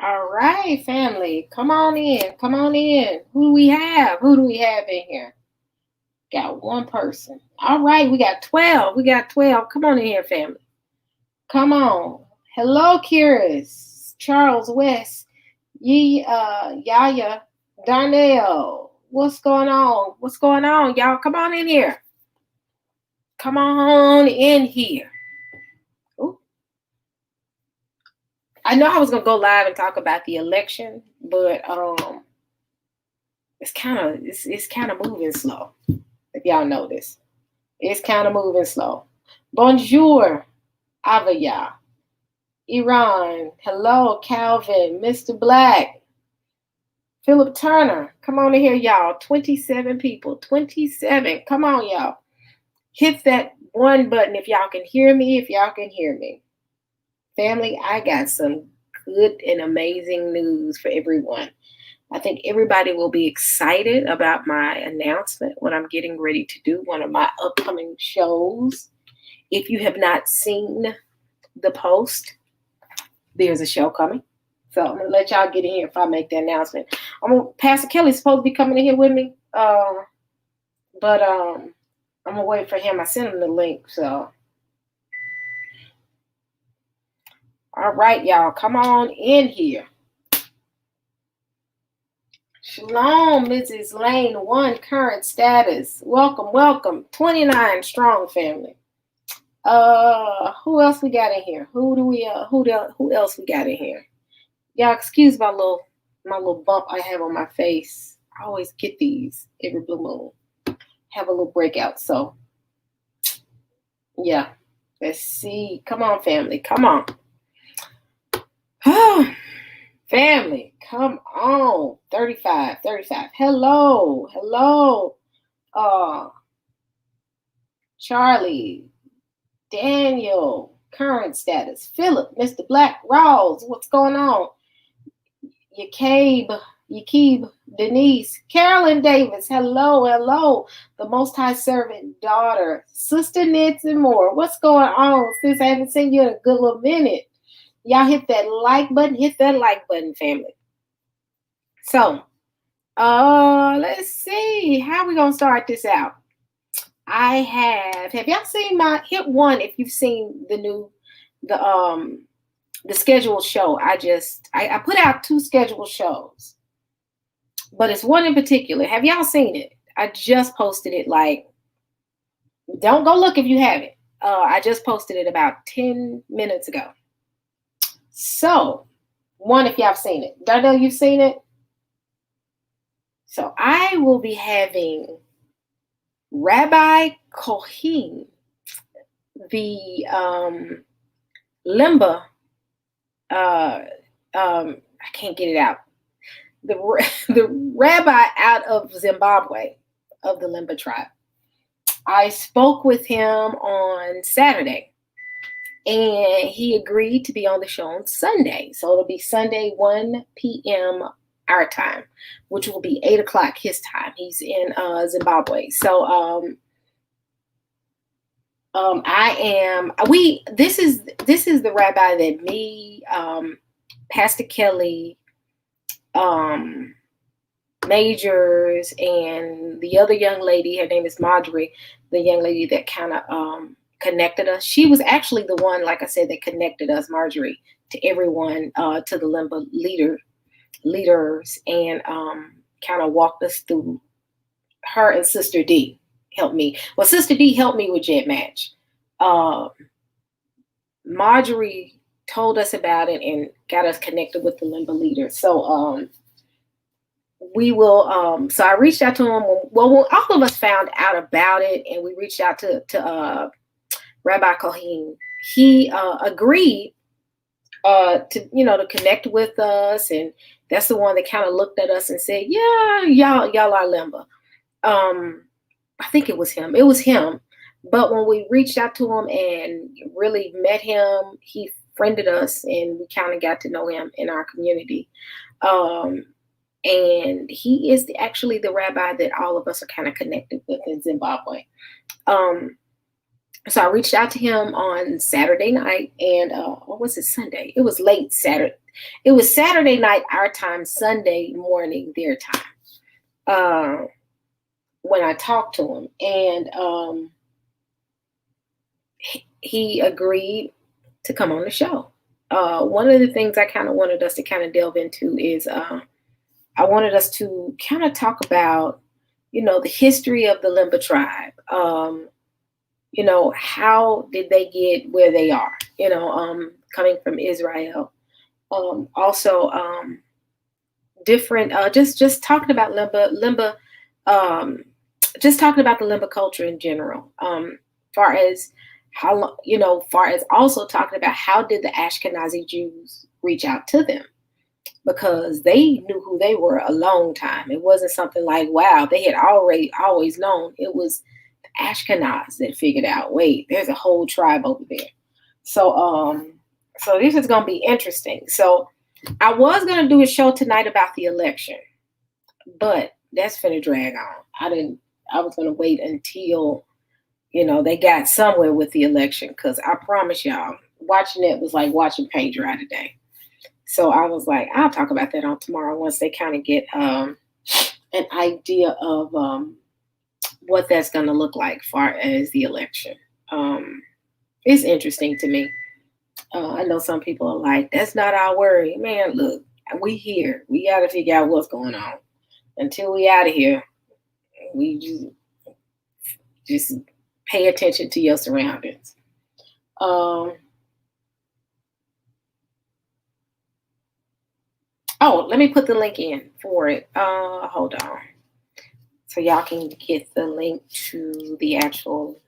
All right, family. Come on in. Come on in. Who do we have? Who do we have in here? Got one person. All right, we got 12. We got 12. Come on in here, family. Come on. Hello, Curious. Charles West. Yaya. Darnell. What's going on? What's going on, y'all? Come on in here. Come on in here. Ooh. I know I was gonna go live and talk about the election, but it's kind of moving slow. If y'all notice, it's kind of moving slow. Bonjour, Avaya, Iran. Hello, Calvin, Mr. Black, Philip Turner. Come on in here, y'all. 27 people. 27. Come on, y'all. Hit that one button if y'all can hear me. If y'all can hear me, family, I got some good and amazing news for everyone. I think everybody will be excited about my announcement, what I'm getting ready to do, one of my upcoming shows. If you have not seen the post, there's a show coming. So I'm gonna let y'all get in here if I make the announcement. Pastor Kelly's supposed to be coming in here with me, but I'm gonna wait for him. I sent him the link. So all right, y'all, come on in here. Shalom, Mrs. Lane 1, current status. Welcome, welcome. 29 strong, family. Who else we got in here? Who else we got in here? Y'all excuse my little bump I have on my face. I always get these every blue moon. Have a little breakout. So yeah. Let's see. Come on, family. Come on. Family, come on. 35. Hello. Charlie, Daniel, current status. Philip, Mr. Black, Rawls, what's going on? Yakib, Denise, Carolyn Davis, hello. The Most High Servant daughter, Sister Knits and more. What's going on? Sis, I haven't seen you in a good little minute. Y'all hit that like button, family. So, let's see. How are we going to start this out? Have y'all seen hit one if you've seen the scheduled show. I put out 2 scheduled shows, but it's one in particular. Have y'all seen it? I just posted it. Don't go look if you haven't. I just posted it about 10 minutes ago. So, one, if y'all have seen it. Darnell, you've seen it? So, I will be having Rabbi Kohen, the Lemba, I can't get it out. The rabbi out of Zimbabwe, of the Lemba tribe. I spoke with him on Saturday, and he agreed to be on the show on Sunday. So it'll be Sunday, 1 p.m. our time, which will be 8 o'clock his time. He's in Zimbabwe. So this is the rabbi that me, Pastor Kelly, Majors, and the other young lady, her name is Marjorie, the young lady that kind of connected us. She was actually the one, like I said, that connected us, Marjorie, to everyone, to the Lemba leaders, and kind of walked us through. Her and Sister D helped me. Well, Sister D helped me with Jet Match. Marjorie told us about it and got us connected with the Lemba leader. So we will. So I reached out to him. Well, when all of us found out about it, and we reached out to Rabbi Kohen, he agreed to connect with us, and that's the one that kind of looked at us and said, "Yeah, y'all are Lemba." I think it was him. But when we reached out to him and really met him, he friended us, and we kind of got to know him in our community. And he is actually the rabbi that all of us are kind of connected with in Zimbabwe. So I reached out to him on Saturday night, and what was it, Sunday? It was late Saturday. It was Saturday night our time, Sunday morning their time. When I talked to him, and he agreed to come on the show. One of the things I kind of wanted us to kind of delve into is I wanted us to kind of talk about, the history of the Lemba tribe. How did they get where they are? Coming from Israel. Also, different. Just talking about Lemba. Just talking about the Lemba culture in general. Far as far as also talking about how did the Ashkenazi Jews reach out to them, because they knew who they were a long time. It wasn't something like, wow, they had already always known. It was the Ashkenaz that figured out, wait, there's a whole tribe over there. So this is gonna be interesting. So I was gonna do a show tonight about the election, but that's finna drag on. I was gonna wait until they got somewhere with the election, because I promise y'all, watching it was like watching paint dry today. So I was like, I'll talk about that on tomorrow once they kind of get an idea of what that's going to look like far as the election. It's interesting to me. I know some people are like, that's not our worry. Man, look, we here. We got to figure out what's going on. Until we out of here, we just pay attention to your surroundings. Let me put the link in for it. Hold on. So y'all can get the link to the actual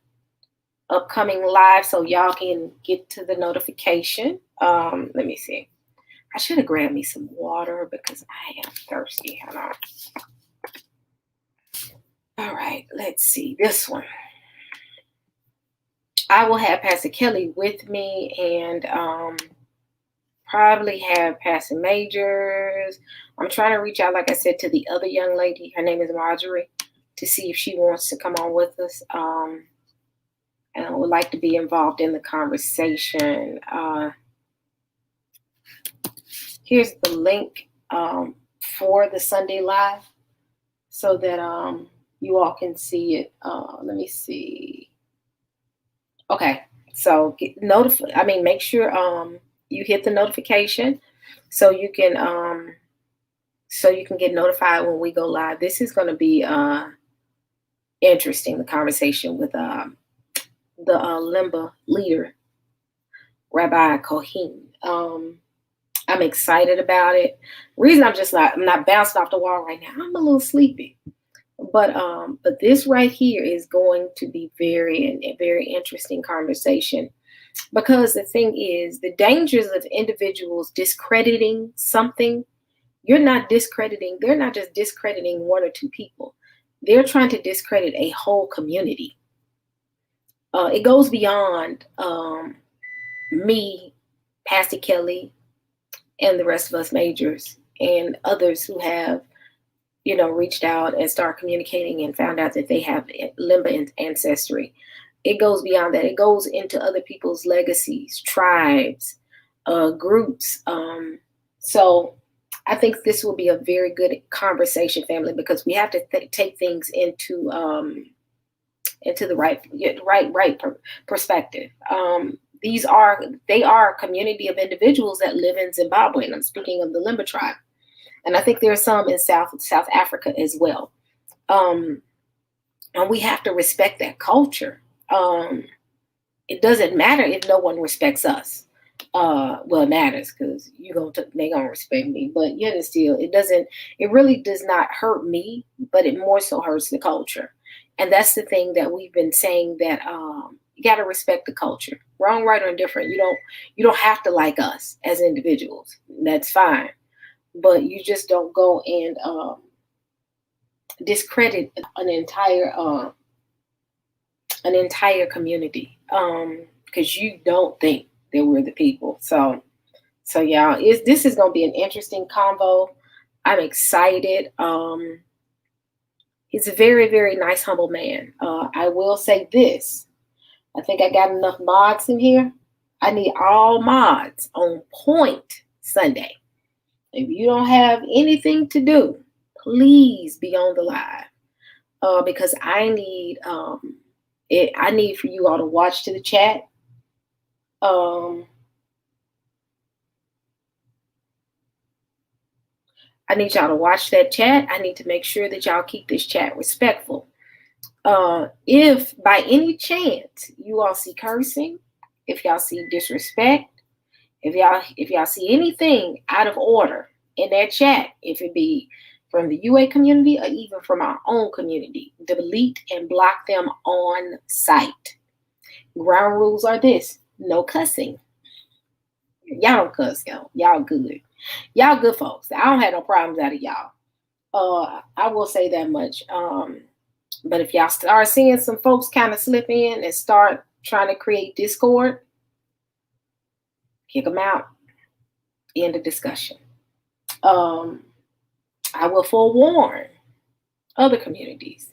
upcoming live, so y'all can get to the notification. Let me see. I should have grabbed me some water because I am thirsty. Hold on. All right, let's see this one. I will have Pastor Kelly with me, and probably have Pastor Majors. I'm trying to reach out, like I said, to the other young lady. Her name is Marjorie, to see if she wants to come on with us. And I would like to be involved in the conversation. Here's the link for the Sunday Live so that you all can see it. Let me see. Okay, so make sure you hit the notification so you can get notified when we go live. This is going to be interesting, the conversation with the Lemba leader, Rabbi Kohen. I'm excited about it. Reason I'm not bouncing off the wall right now. I'm a little sleepy, but this right here is going to be very interesting conversation, because the thing is, the dangers of individuals discrediting something. They're not just discrediting one or two people. They're trying to discredit a whole community. It goes beyond me, Pastor Kelly, and the rest of us majors and others who have, reached out and started communicating and found out that they have Lemba ancestry. It goes beyond that. It goes into other people's legacies, tribes, groups. So I think this will be a very good conversation, family, because we have to take things into the right perspective. They are a community of individuals that live in Zimbabwe, and I'm speaking of the Lemba tribe, and I think there are some in South Africa as well. And we have to respect that culture. It doesn't matter if no one respects us. Well, it matters, because they're gonna respect me, but yet and still, it really does not hurt me, but it more so hurts the culture. And that's the thing that we've been saying, that you got to respect the culture, wrong, right, or indifferent. You don't have to like us as individuals. That's fine, but you just don't go and discredit an entire community because you don't think that we're the people. So y'all, this is going to be an interesting convo. I'm excited. He's a very, very nice, humble man. I will say this. I think I got enough mods in here. I need all mods on point Sunday. If you don't have anything to do, please be on the live. Because I need I need for you all to watch to the chat. I need y'all to watch that chat. I need to make sure that y'all keep this chat respectful. If by any chance you all see cursing, if y'all see disrespect, if y'all see anything out of order in that chat, if it be from the UA community or even from our own community, delete and block them on site. Ground rules are this: no cussing. Y'all don't cuss, y'all good. Y'all good folks. I don't have no problems out of y'all. I will say that much. But if y'all start seeing some folks kind of slip in and start trying to create discord, kick them out. End of discussion. I will forewarn other communities.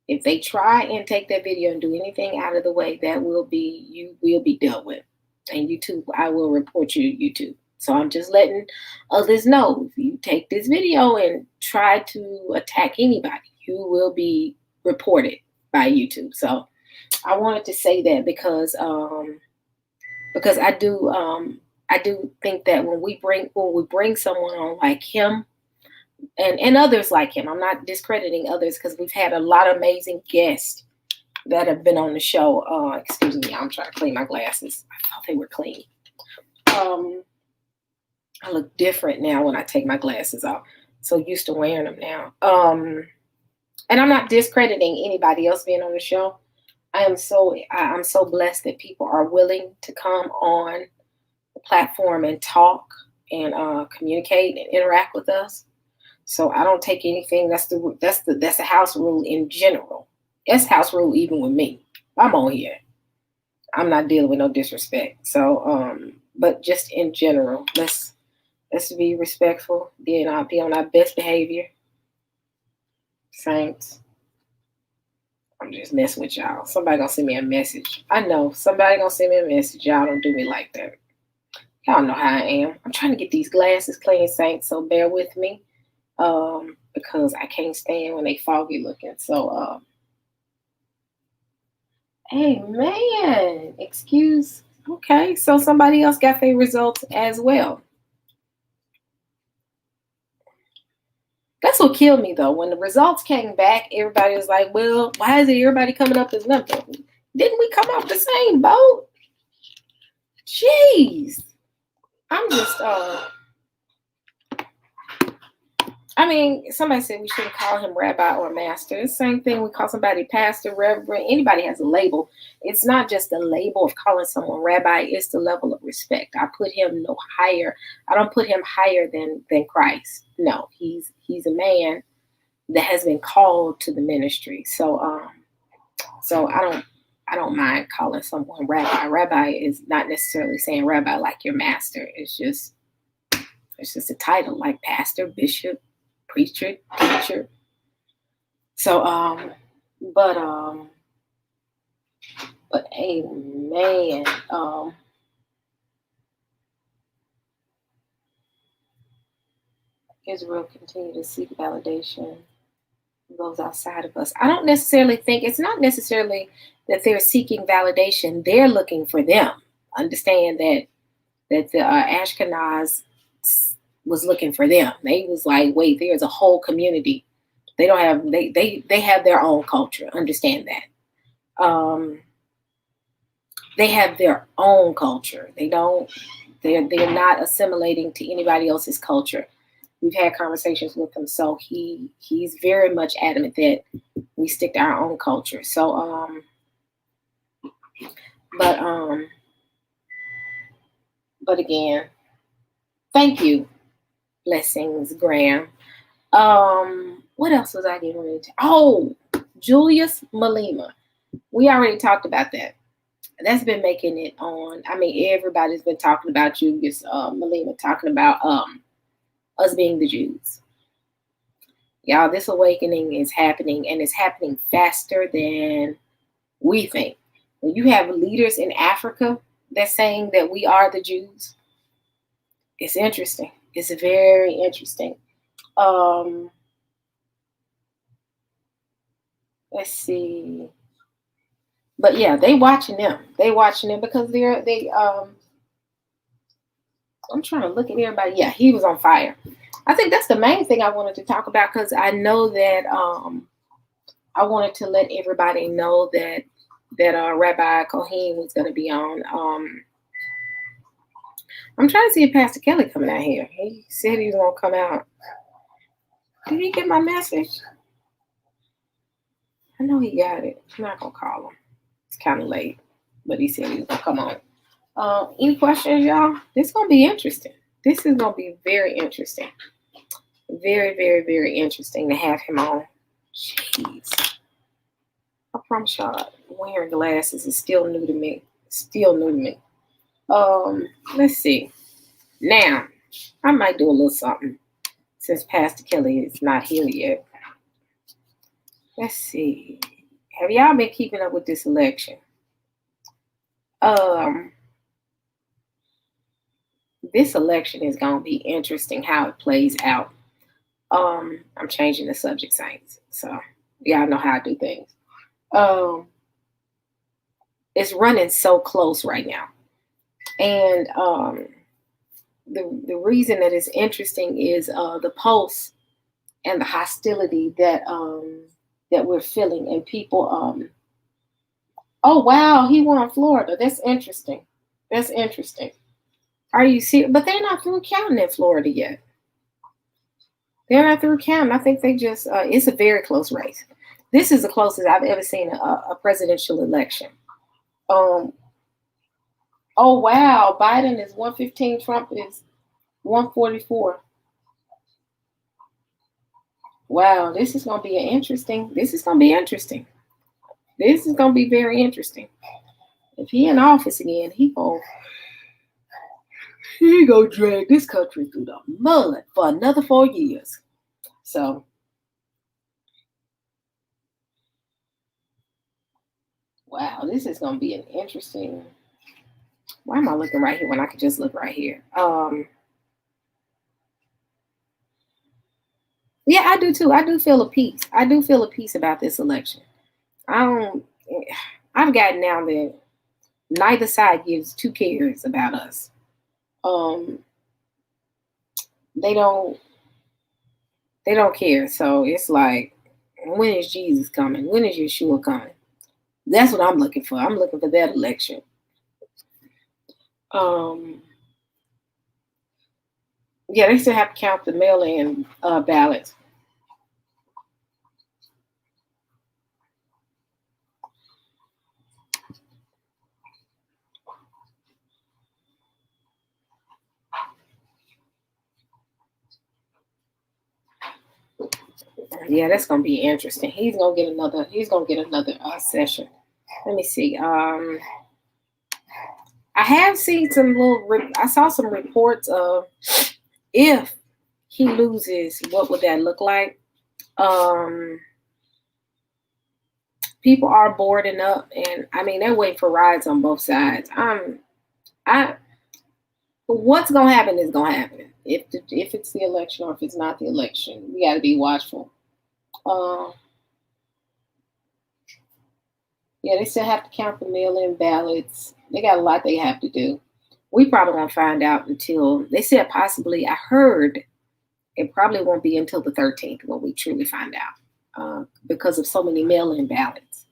If they try and take that video and do anything out of the way, you will be dealt with. And YouTube, I will report you to YouTube. So I'm just letting others know, if you take this video and try to attack anybody, you will be reported by YouTube. So I wanted to say that because I do think that when we bring someone on like him and others like him, I'm not discrediting others because we've had a lot of amazing guests that have been on the show. Excuse me, I'm trying to clean my glasses. I thought they were clean. I look different now when I take my glasses off. So used to wearing them now. And I'm not discrediting anybody else being on the show. I'm so blessed that people are willing to come on the platform and talk and communicate and interact with us. So I don't take anything. That's a house rule in general. It's house rule even with me. I'm on here. I'm not dealing with no disrespect. So, but just in general, let's be respectful. Be on our best behavior. Saints. I'm just messing with y'all. Somebody gonna send me a message. I know somebody gonna send me a message. Y'all don't do me like that. Y'all know how I am. I'm trying to get these glasses clean, saints. So bear with me, because I can't stand when they foggy looking. So, amen. Excuse. Okay, so somebody else got their results as well. That's what killed me, though. When the results came back, everybody was like, well, why is everybody coming up as Lemba? Didn't we come off the same boat? Jeez. I'm just, somebody said we shouldn't call him rabbi or master. It's the same thing we call somebody pastor, reverend. Anybody has a label. It's not just the label of calling someone rabbi. It's the level of respect. I put him no higher. I don't put him higher than Christ. No, he's a man that has been called to the ministry. So I don't mind calling someone rabbi. Rabbi is not necessarily saying rabbi like your master. It's just a title like pastor, bishop, preacher, teacher. So but amen. Israel continue to seek validation from those outside of us. I don't necessarily think it's not necessarily that they're seeking validation. They're looking for them. Understand that the Ashkenaz was looking for them. They was like, wait, there's a whole community. They don't have they have their own culture. Understand that. They have their own culture. They're not assimilating to anybody else's culture. We've had conversations with him, so he's very much adamant that we stick to our own culture. So but again, thank you. Blessings, Graham. What else was I getting ready to? Oh, Julius Malema. We already talked about that. That's been making it on. Everybody's been talking about Julius Malema, talking about us being the Jews. Y'all, this awakening is happening, and it's happening faster than we think. When you have leaders in Africa that's saying that we are the Jews, it's interesting. It's very interesting. Let's see. But yeah, they watching them. They watching them because I'm trying to look at everybody. Yeah, he was on fire. I think that's the main thing I wanted to talk about because I know that I wanted to let everybody know that Rabbi Kohen was going to be on. I'm trying to see if Pastor Kelly coming out here. He said he was going to come out. Did he get my message? I know he got it. I'm not going to call him. It's kind of late, but he said he was going to come on. Any questions, y'all? This is going to be interesting. This is going to be very interesting. Very, very, very interesting to have him on. Jeez. I promise y'all, wearing glasses is still new to me. Let's see. Now, I might do a little something since Pastor Kelly is not here yet. Let's see. Have y'all been keeping up with this election? This election is going to be interesting how it plays out. I'm changing the subject, Saints. So y'all know how I do things. It's running so close right now. And the reason that it's interesting is the pulse and the hostility that we're feeling, and people oh wow, he won Florida. That's interesting. Are you serious? But they're not through counting in Florida yet. They're not through counting. I think they just it's a very close race. This is the closest I've ever seen a presidential election. Oh wow, Biden is 115, Trump is 144. Wow, this is gonna be interesting. This is gonna be very interesting. If he in office again, he gonna drag this country through the mud for another 4 years. So wow, this is gonna be an interesting. Why am I looking right here when I could just look right here? Yeah, I do too. I do feel a peace. About this election. I've gotten now that neither side gives two cares about us. They don't care. So it's like, when is Jesus coming? When is Yeshua coming? That's what I'm looking for. I'm looking for that election. Yeah, they still have to count the mail-in ballots. Yeah, that's gonna be interesting. He's gonna get another session. Let me see. I have seen I saw some reports of if he loses, what would that look like? People are boarding up, and I mean they're waiting for rides on both sides. What's gonna happen is gonna happen. If it's the election or if it's not the election, we got to be watchful. Yeah, they still have to count the mail-in ballots. They got a lot they have to do. We probably won't find out until, they said possibly, I heard it probably won't be until the 13th when we truly find out because of so many mail-in ballots.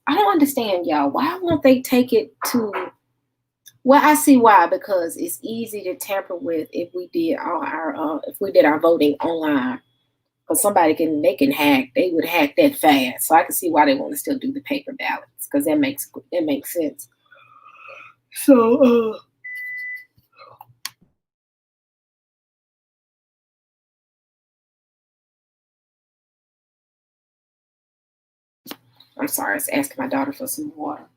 I don't understand, y'all. Why won't they take it to, well, I see why, because it's easy to tamper with if we did our voting online. Because they would hack that fast. So I can see why they want to still do the paper ballots, because that makes sense. So I'm sorry, I was asking my daughter for some water.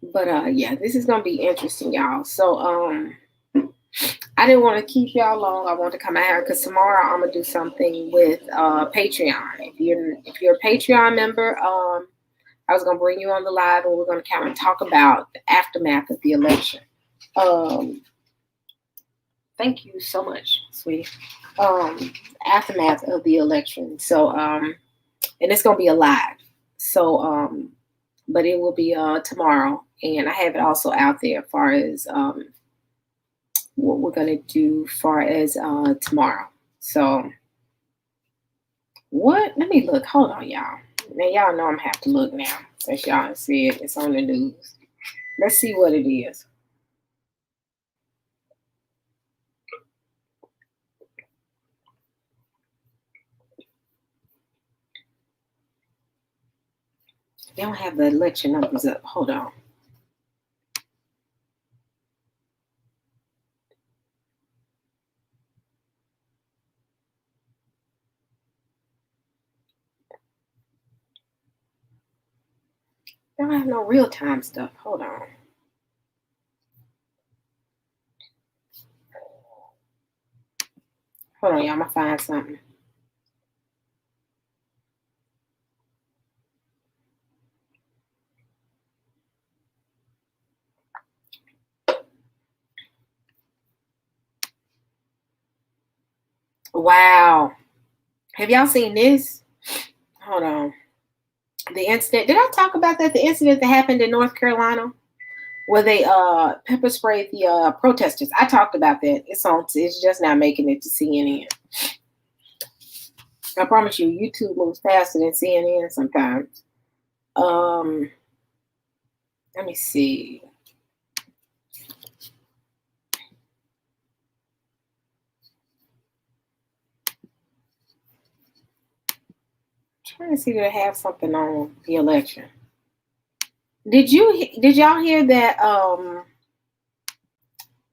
But yeah, this is gonna be interesting, y'all. So I didn't want to keep y'all long. I want to come out here because tomorrow I'm gonna do something with Patreon. If you're a Patreon member, I was going to bring you on the live, and we're going to kind of talk about the aftermath of the election. Thank you so much, sweetie. Aftermath of the election. So, and it's going to be a live. So, but it will be tomorrow. And I have it also out there as far as what we're going to do as far as tomorrow. So, what? Let me look. Hold on, y'all. Now, y'all know I'm going to have to look now since y'all see it. It's on the news. Let's see what it is. They don't have the election numbers up. Hold on. They don't have no real-time stuff. Hold on. Hold on, y'all. I'm going to find something. Wow. Have y'all seen this? Hold on. The incident. Did I talk about that? The incident that happened in North Carolina where they pepper sprayed the protesters. I talked about that. It's just not making it to CNN. I promise you, YouTube moves faster than CNN sometimes. Let me see. Trying to see if I have something on the election. Did y'all hear that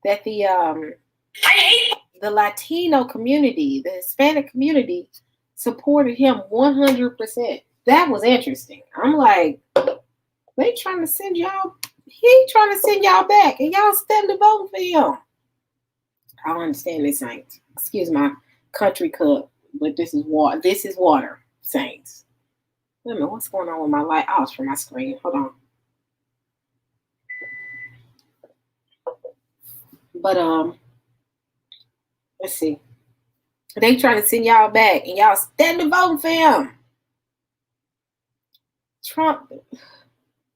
that the Latino community, the Hispanic community, supported him 100%? That was interesting. I'm like, he trying to send y'all back, and y'all still voting for him. I don't understand this, Saints. Excuse my country cup, but this is water. This is water, Saints. Wait a minute, what's going on with my light? Oh, it's from my screen. Hold on. But let's see. They trying to send y'all back, and y'all still voting for him. Trump.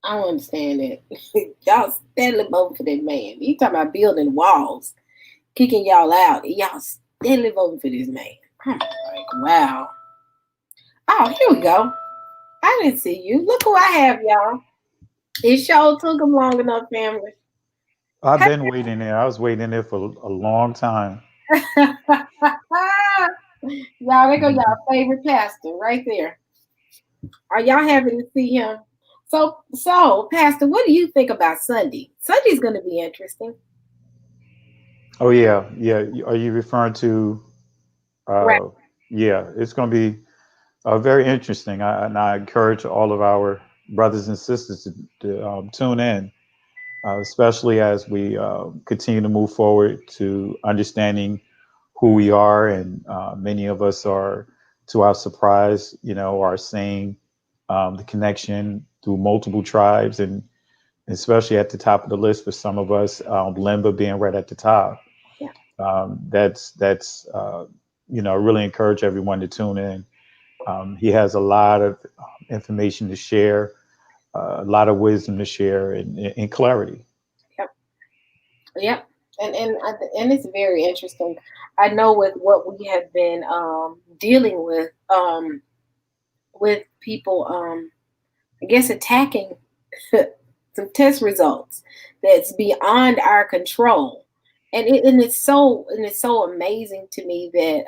I don't understand that. Y'all steadily voting for that man. You talking about building walls, kicking y'all out, and y'all steadily voting for this man. I'm like, wow. Oh, here we go. I didn't see you. Look who I have, y'all. It sure took them long enough, family. I've been waiting there. I was waiting there for a long time. Y'all, there go y'all favorite pastor right there. Are y'all happy to see him? So, Pastor, what do you think about Sunday? Sunday's going to be interesting. Oh yeah, yeah. Are you referring to? Right. Yeah, it's going to be very interesting. And I encourage all of our brothers and sisters to tune in, especially as we continue to move forward to understanding who we are, and many of us are, to our surprise, are seeing the connection through multiple tribes, and especially at the top of the list for some of us, Lemba being right at the top. Yeah. That's really encourage everyone to tune in. He has a lot of information to share, a lot of wisdom to share, and clarity. Yep. Yep. And it's very interesting. I know with what we have been dealing with people, I guess, attacking some test results that's beyond our control, and it's so amazing to me that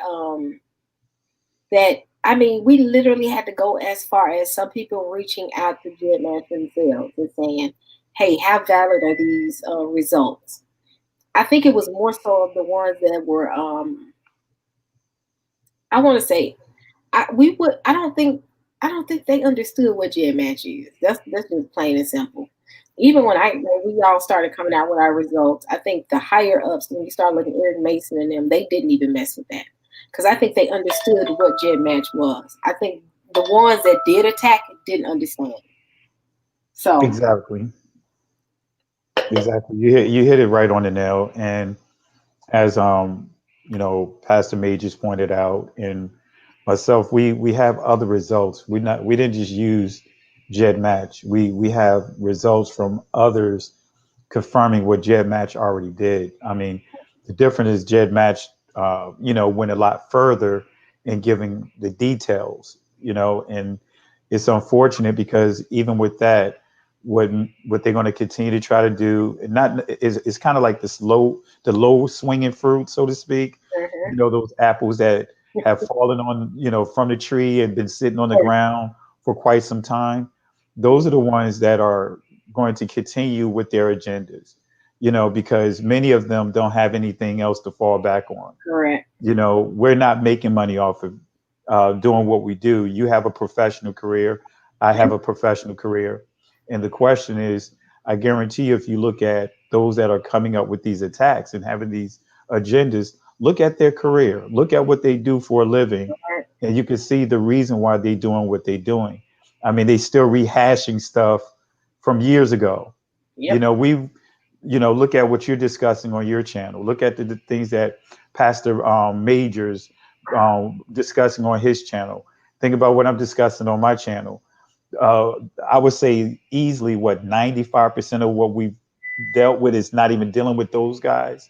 I mean, we literally had to go as far as some people reaching out to GMS themselves and saying, "Hey, how valid are these results?" I think it was more so of the ones that were, I want to say, I don't think they understood what GMS is. That's just plain and simple. Even when we all started coming out with our results, I think the higher ups, when you start looking at Eric Mason and them, they didn't even mess with that because I think they understood what GMS was. I think the ones that did attack it didn't understand. So, Exactly. Exactly. You hit it right on the nail. And as Pastor Majors pointed out, and myself, we have other results. We didn't just use Jed Match. We have results from others confirming what Jed Match already did. I mean, the difference is Jed Match, went a lot further in giving the details, and it's unfortunate because even with that, what what they're going to continue to try to do, and not is kind of like the low swinging fruit, so to speak. Those apples that have fallen on, from the tree and been sitting on the ground for quite some time. Those are the ones that are going to continue with their agendas, because many of them don't have anything else to fall back on. correct. We're not making money off of doing what we do. You have a professional career. I have a professional career. And the question is, I guarantee you, if you look at those that are coming up with these attacks and having these agendas, look at their career, look at what they do for a living, and you can see the reason why they're doing what they're doing. I mean, they still rehashing stuff from years ago. Yep. We've, look at what you're discussing on your channel. Look at the things that Pastor Majors discussing on his channel. Think about what I'm discussing on my channel. Uh, I would say easily what 95% of what we've dealt with is not even dealing with those guys,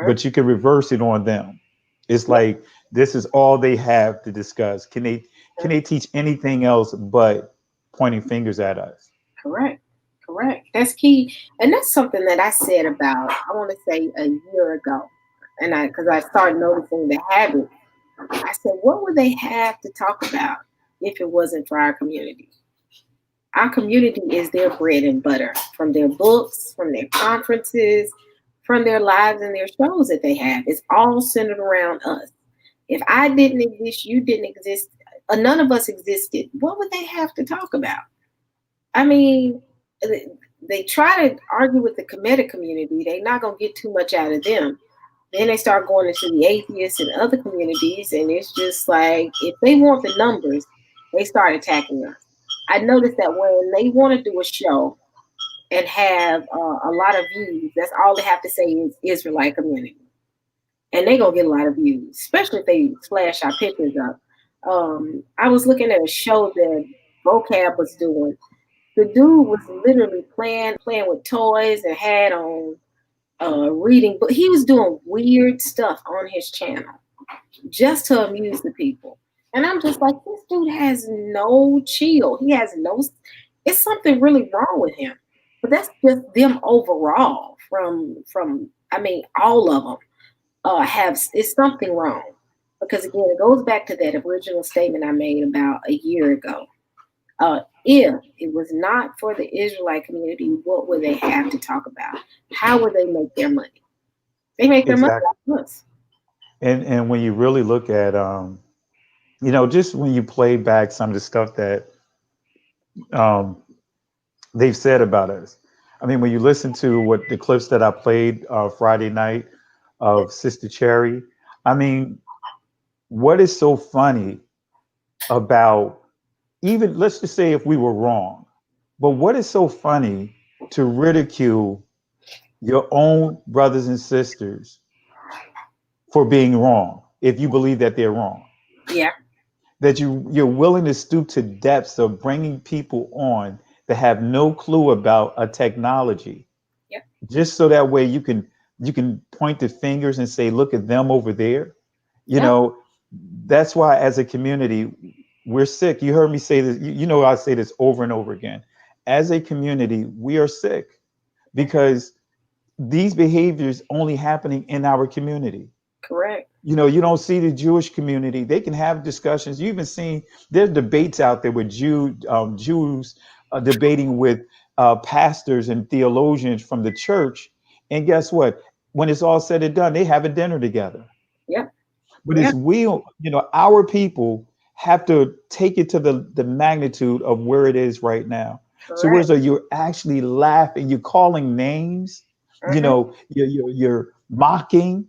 but you can reverse it on them. It's like this is all they have to discuss. Can they teach anything else but pointing fingers at us? Correct. Correct. That's key. And that's something that I said about, I want to say a year ago. And because I started noticing the habit, I said, what would they have to talk about if it wasn't for our community? Our community is their bread and butter from their books, from their conferences, from their lives and their shows that they have. It's all centered around us. If I didn't exist, you didn't exist, none of us existed, what would they have to talk about? I mean, they try to argue with the Kemetic community. They're not going to get too much out of them. Then they start going into the atheists and other communities, and it's just like if they want the numbers, they start attacking us. I noticed that when they want to do a show and have a lot of views, that's all they have to say is Israelite community, and they gonna get a lot of views, especially if they flash our pictures up. I was looking at a show that Vocab was doing. The dude was literally playing with toys and had on reading, but he was doing weird stuff on his channel just to amuse the people. And I'm just like, this dude has no chill. He has no. It's something really wrong with him. But that's just them overall. From I mean, all of them have it's something wrong. Because again, it goes back to that original statement I made about a year ago. If it was not for the Israelite community, what would they have to talk about? How would they make their money? They make their money Exactly. off us. And when you really look at, just when you play back some of the stuff that um, they've said about us. I mean, when you listen to what the clips that I played Friday night of Sister Cherry, I mean, what is so funny about, even let's just say if we were wrong, but what is so funny to ridicule your own brothers and sisters for being wrong if you believe that they're wrong? Yeah. That you're willing to stoop to depths of bringing people on that have no clue about a technology, Yep. just so that way you can point the fingers and say, look at them over there. you Yep. know that's why as a community we're sick. You heard me say this. I say this over and over again. As a community, we are sick because these behaviors only happening in our community. Correct. You don't see the Jewish community. They can have discussions. You even seen there's debates out there with Jews debating with pastors and theologians from the church. And guess what? When it's all said and done, they have a dinner together. Yep. But Yep. our people have to take it to the magnitude of where it is right now. So Correct. whereas you're actually laughing, you're calling names, Mm-hmm. you're mocking,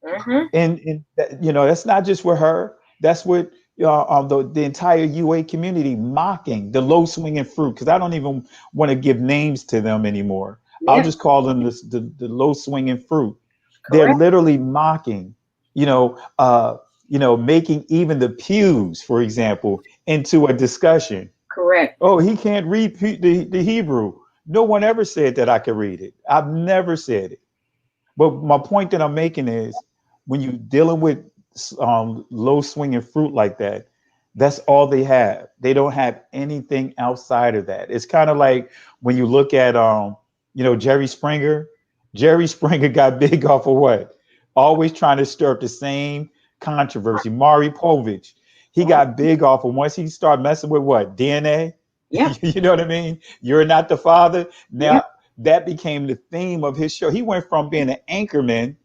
Mm-hmm. and that's not just with her. That's with the entire UA community mocking the low swinging fruit, because I don't even want to give names to them anymore. I'll Yep. just call them the low swinging fruit. They're Correct. literally mocking, you know, uh, making even the pews, for example, into a discussion. Correct. Oh, he can't read the Hebrew. No one ever said that I could read it. I've never said it. But my point that I'm making is when you're dealing with low swinging fruit like that, that's all they have. They don't have anything outside of that. It's kind of like when you look at Jerry Springer. Jerry Springer got big off of what? Always trying to stir up the same controversy. Maury Povich, he Mhm. got big off of once he started messing with what? DNA. Yep. You know what I mean? You're not the father. Yep. Now that became the theme of his show. He went from being an anchorman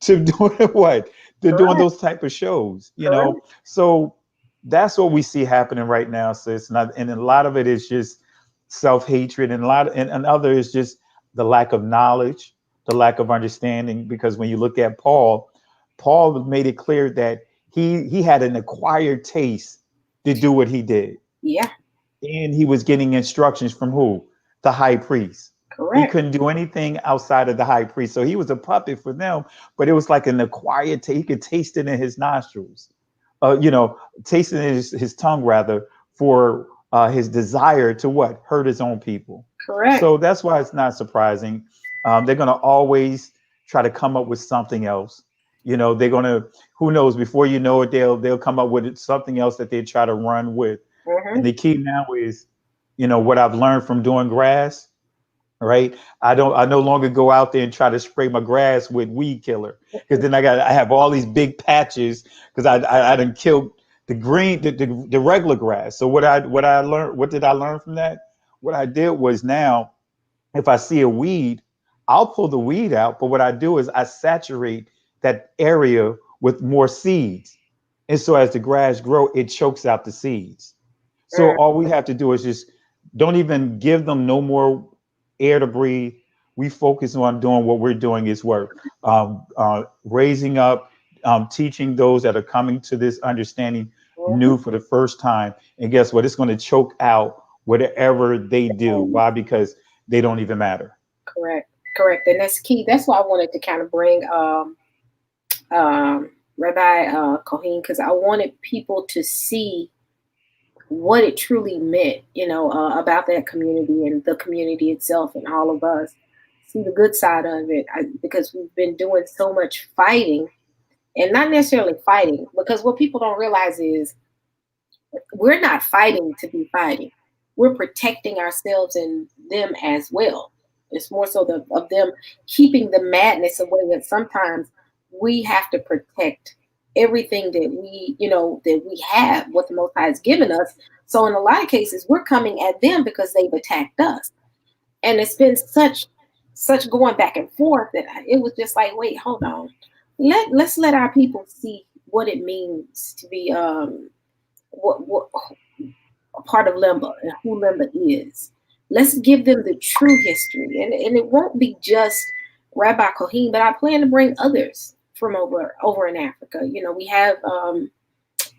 to doing what? To doing Correct. those type of shows, Correct. So that's what we see happening right now, sis. And a lot of it is just self-hatred, and and other is just the lack of knowledge, the lack of understanding. Because when you look at Paul made it clear that he had an acquired taste to do what he did. Yeah. And he was getting instructions from who? The high priest. He Correct. couldn't do anything outside of the high priest. So he was a puppet for them, but it was like an acquired taste. He could taste it in his nostrils, tasting in his tongue rather, for his desire to what? Hurt his own people. Correct. So that's why it's not surprising. They're going to always try to come up with something else. They're going to, who knows, before you know it, they'll come up with something else that they try to run with. And Hmm. the key now is, what I've learned from doing grass, right? I no longer go out there and try to spray my grass with weed killer, because then I have all these big patches because I done killed the green, the regular grass. So what did I learn from that? What I did was, now if I see a weed, I'll pull the weed out. But what I do is I saturate that area with more seeds. And so as the grass grow, it chokes out the seeds. So all we have to do is just don't even give them no more air to breathe. We focus on doing what we're doing is work, raising up, teaching those that are coming to this understanding Hmm. new for the first time. And guess what? It's going to choke out whatever they do. Why? Because they don't even matter. Correct. Correct. And that's key. That's why I wanted to kind of bring Rabbi Kohen, because I wanted people to see what it truly meant, about that community and the community itself and all of us. See the good side of it, because we've been doing so much fighting, and not necessarily fighting, because what people don't realize is we're not fighting to be fighting. We're protecting ourselves and them as well. It's more so of them keeping the madness away. That sometimes we have to protect everything that we have, what the Most High has given us. So in a lot of cases, we're coming at them because they've attacked us, and it's been such going back and forth that it was just like, wait, hold on, let's let our people see what it means to be what a part of Lemba and who Lemba is. Let's give them the true history, and it won't be just Rabbi Kohen, but I plan to bring others from over in Africa. We have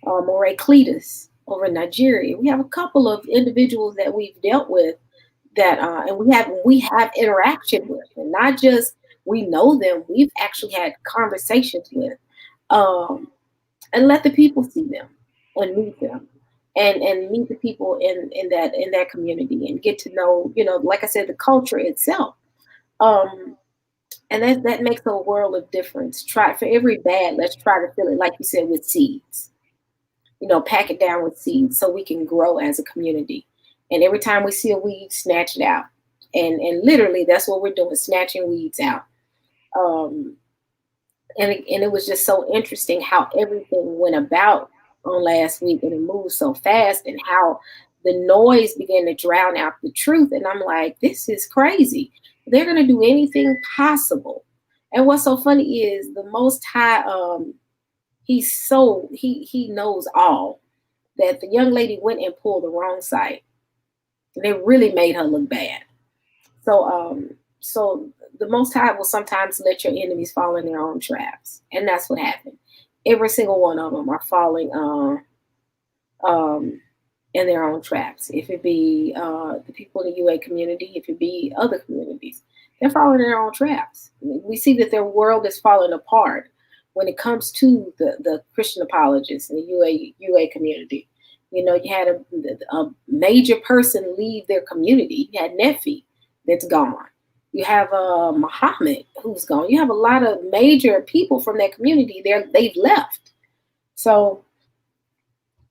Moray Cletus over in Nigeria. We have a couple of individuals that we've dealt with that, and we have interaction with, and not just we know them. We've actually had conversations with. Um, and let the people see them and meet them, and meet the people in that community, and get to know, like I said, the culture itself. um and that makes a world of difference. Try for every bad, let's try to fill it, like you said, with seeds. Pack it down with seeds so we can grow as a community. And every time we see a weed, snatch it out. And literally that's what we're doing, snatching weeds out. um and it was just so interesting how everything went about on last week, and it moved so fast, and how the noise began to drown out the truth. And I'm like, this is crazy. They're going to do anything possible. And what's so funny is the Most High, he knows all. That the young lady went and pulled the wrong site, and it really made her look bad. So the Most High will sometimes let your enemies fall in their own traps, and that's what happened. Every single one of them are falling. um, in their own traps. If it be the people in the UA community, if it be other communities, they're falling in their own traps. We see that their world is falling apart when it comes to the Christian apologists in the UA community. You know, you had a major person leave their community. You had Nephi that's gone. You have Muhammad who's gone. You have a lot of major people from that community. They've left. So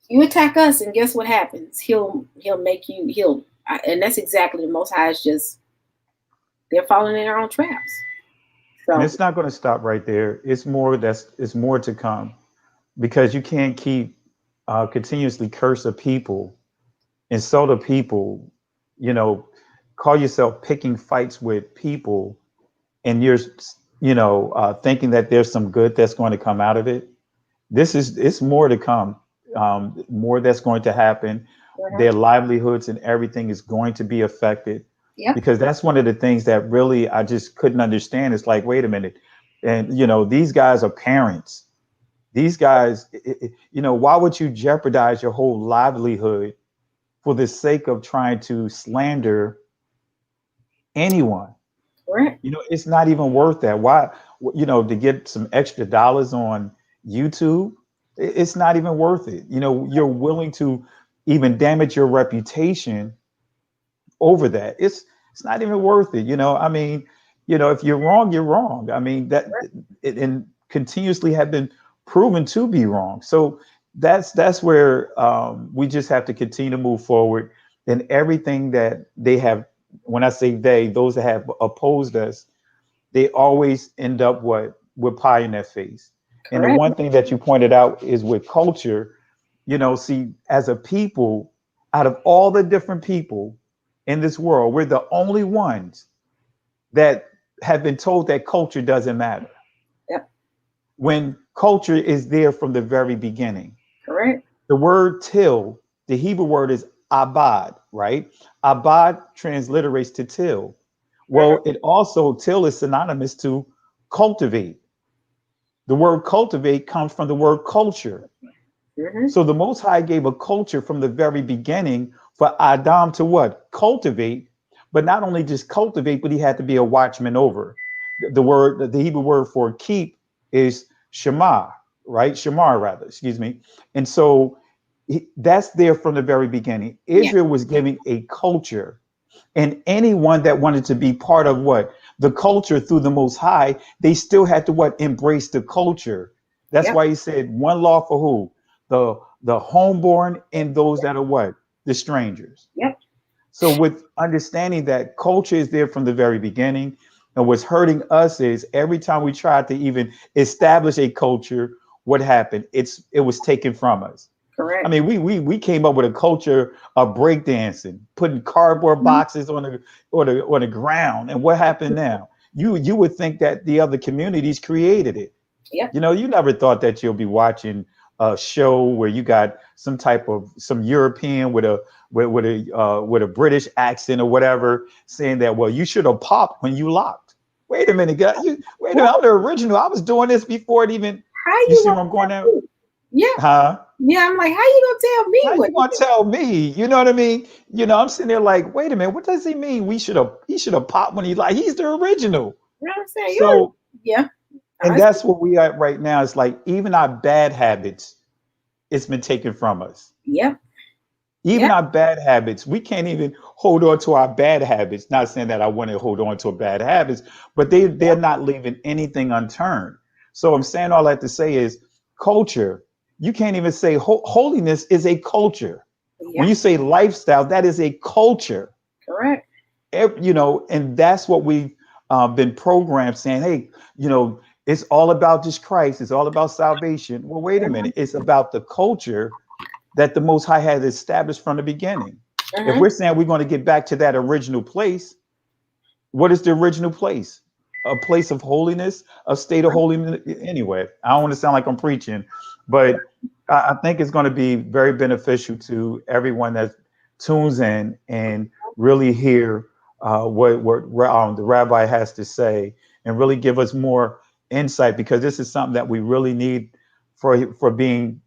you attack us, and guess what happens? He'll make you and that's exactly the Most High is just they're falling in their own traps. And So it's not going to stop right there. It's more to come, because you can't keep continuously curse a people, insult a people, you know, call yourself picking fights with people, and you're, thinking that there's some good that's going to come out of it. It's more to come, more that's going to happen. Their livelihoods and everything is going to be affected, yep, because that's one of the things that really I just couldn't understand. It's like, wait a minute, and these guys are parents. These guys, why would you jeopardize your whole livelihood for the sake of trying to slander anyone? correct, It's not even worth that. Why, to get some extra dollars on YouTube, it's not even worth it. You're willing to even damage your reputation over that. It's not even worth it. I mean, if you're wrong, you're wrong. I mean, and continuously have been proven to be wrong. So that's where we just have to continue to move forward, and everything that they have. When I say they, those that have opposed us, they always end up with pie in their face. And the correct. one thing that you pointed out is with culture, see, as a people, out of all the different people in this world, we're the only ones that have been told that culture doesn't matter. Yep, When culture is there from the very beginning. correct. The word till, the Hebrew word is abad, right? Abad transliterates to till. Mhm, Well, it also, till is synonymous to cultivate. The word cultivate comes from the word culture. mhm, So the Most High gave a culture from the very beginning for Adam to what? Cultivate, but not only just cultivate, but he had to be a watchman over. The Hebrew word for keep is shema, right? Shemar, rather, excuse me. And so that's there from the very beginning. yeah, Israel was giving a culture, and anyone that wanted to be part of what? The culture through the Most High, they still had to what? Embrace the culture. That's yep, why he said one law for who? The homeborn and those that are what? The strangers. yep, So with understanding that culture is there from the very beginning, and what's hurting us is every time we try to even establish a culture, what happened? It was taken from us. I correct. mean, we came up with a culture of breakdancing, putting cardboard Mhm, boxes on the ground. And what happened now? You would think that the other communities created it. yep, You never thought that you'll be watching a show where you got some European with a British accent or whatever saying that, well, you should have popped when you locked. Wait a minute, guy. Wait a minute. what? I'm the original. I was doing this before it even. How You you see where I'm going gonna now? tell me? Yeah, Huh? yeah. I'm like, how you gonna tell me How what you to gonna do? tell me? You know what I mean? I'm sitting there like, wait a minute, what does he mean? He should have popped when he's the original. You know what I'm saying? So, Yeah, and I that's what we are right now. It's like even our bad habits, it's been taken from us. yep, Even yep, our bad habits, we can't even hold on to our bad habits. Not saying that I want to hold on to a bad habits, but they're not leaving anything unturned. So I'm saying all that to say is culture. You can't even say holiness is a culture. When yep, you say lifestyle, that is a culture. correct. And that's what we've been programmed saying, hey, it's all about just Christ. It's all about salvation. Well, wait a minute. It's about the culture that the Most High had established from the beginning. If Mm-hmm. we're saying we're going to get back to that original place, what is the original place? A place of holiness, a state of holiness. Anyway, I don't want to sound like I'm preaching, but I think it's going to be very beneficial to everyone that tunes in and really hear what the rabbi has to say, and really give us more insight, because this is something that we really need for being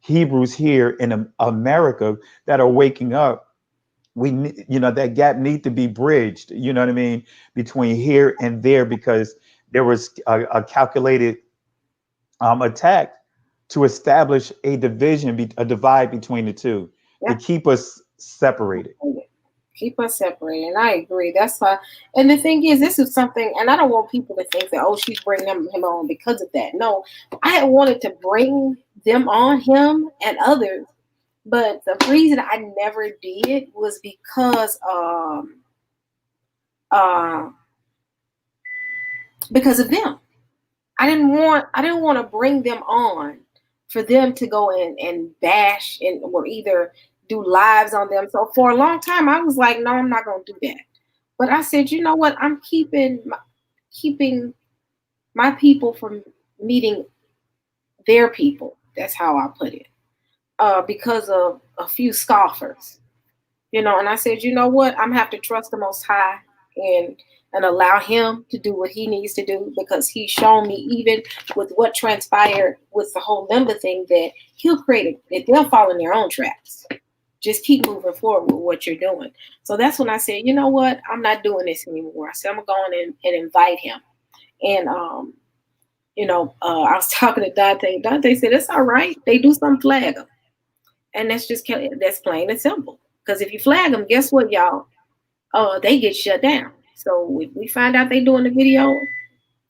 Hebrews here in America that are waking up. That gap need to be bridged, you know what I mean, between here and there, because there was a calculated attack to establish a division, a divide between the two, to Yeah. keep us separated. Keep us separated. And I agree. That's why. And the thing is, this is something, and I don't want people to think that, oh, she's bringing him on because of that. No, I had wanted to bring them on, him and others. But the reason I never did was uh, because of them. I didn't want to bring them on for them to go and bash and or either do lives on them. So for a long time I was like, no, I'm not gonna do that. But I said, you know what? I'm keeping my people from meeting their people. That's how I put it. Because of a few scoffers. And I said, you know what? I'm gonna have to trust the Most High and and allow him to do what he needs to do, because he's shown me, even with what transpired with the whole Lemba thing, that he'll create it. They'll fall in their own traps. Just keep moving forward with what you're doing. So that's when I said, you know what? I'm not doing this anymore. I said, I'm going to and invite him. And I was talking to Dante. Dante said, it's all right. They do some flag them. And that's plain and simple. Because if you flag them, guess what, y'all? They get shut down. So if we find out they doing the video,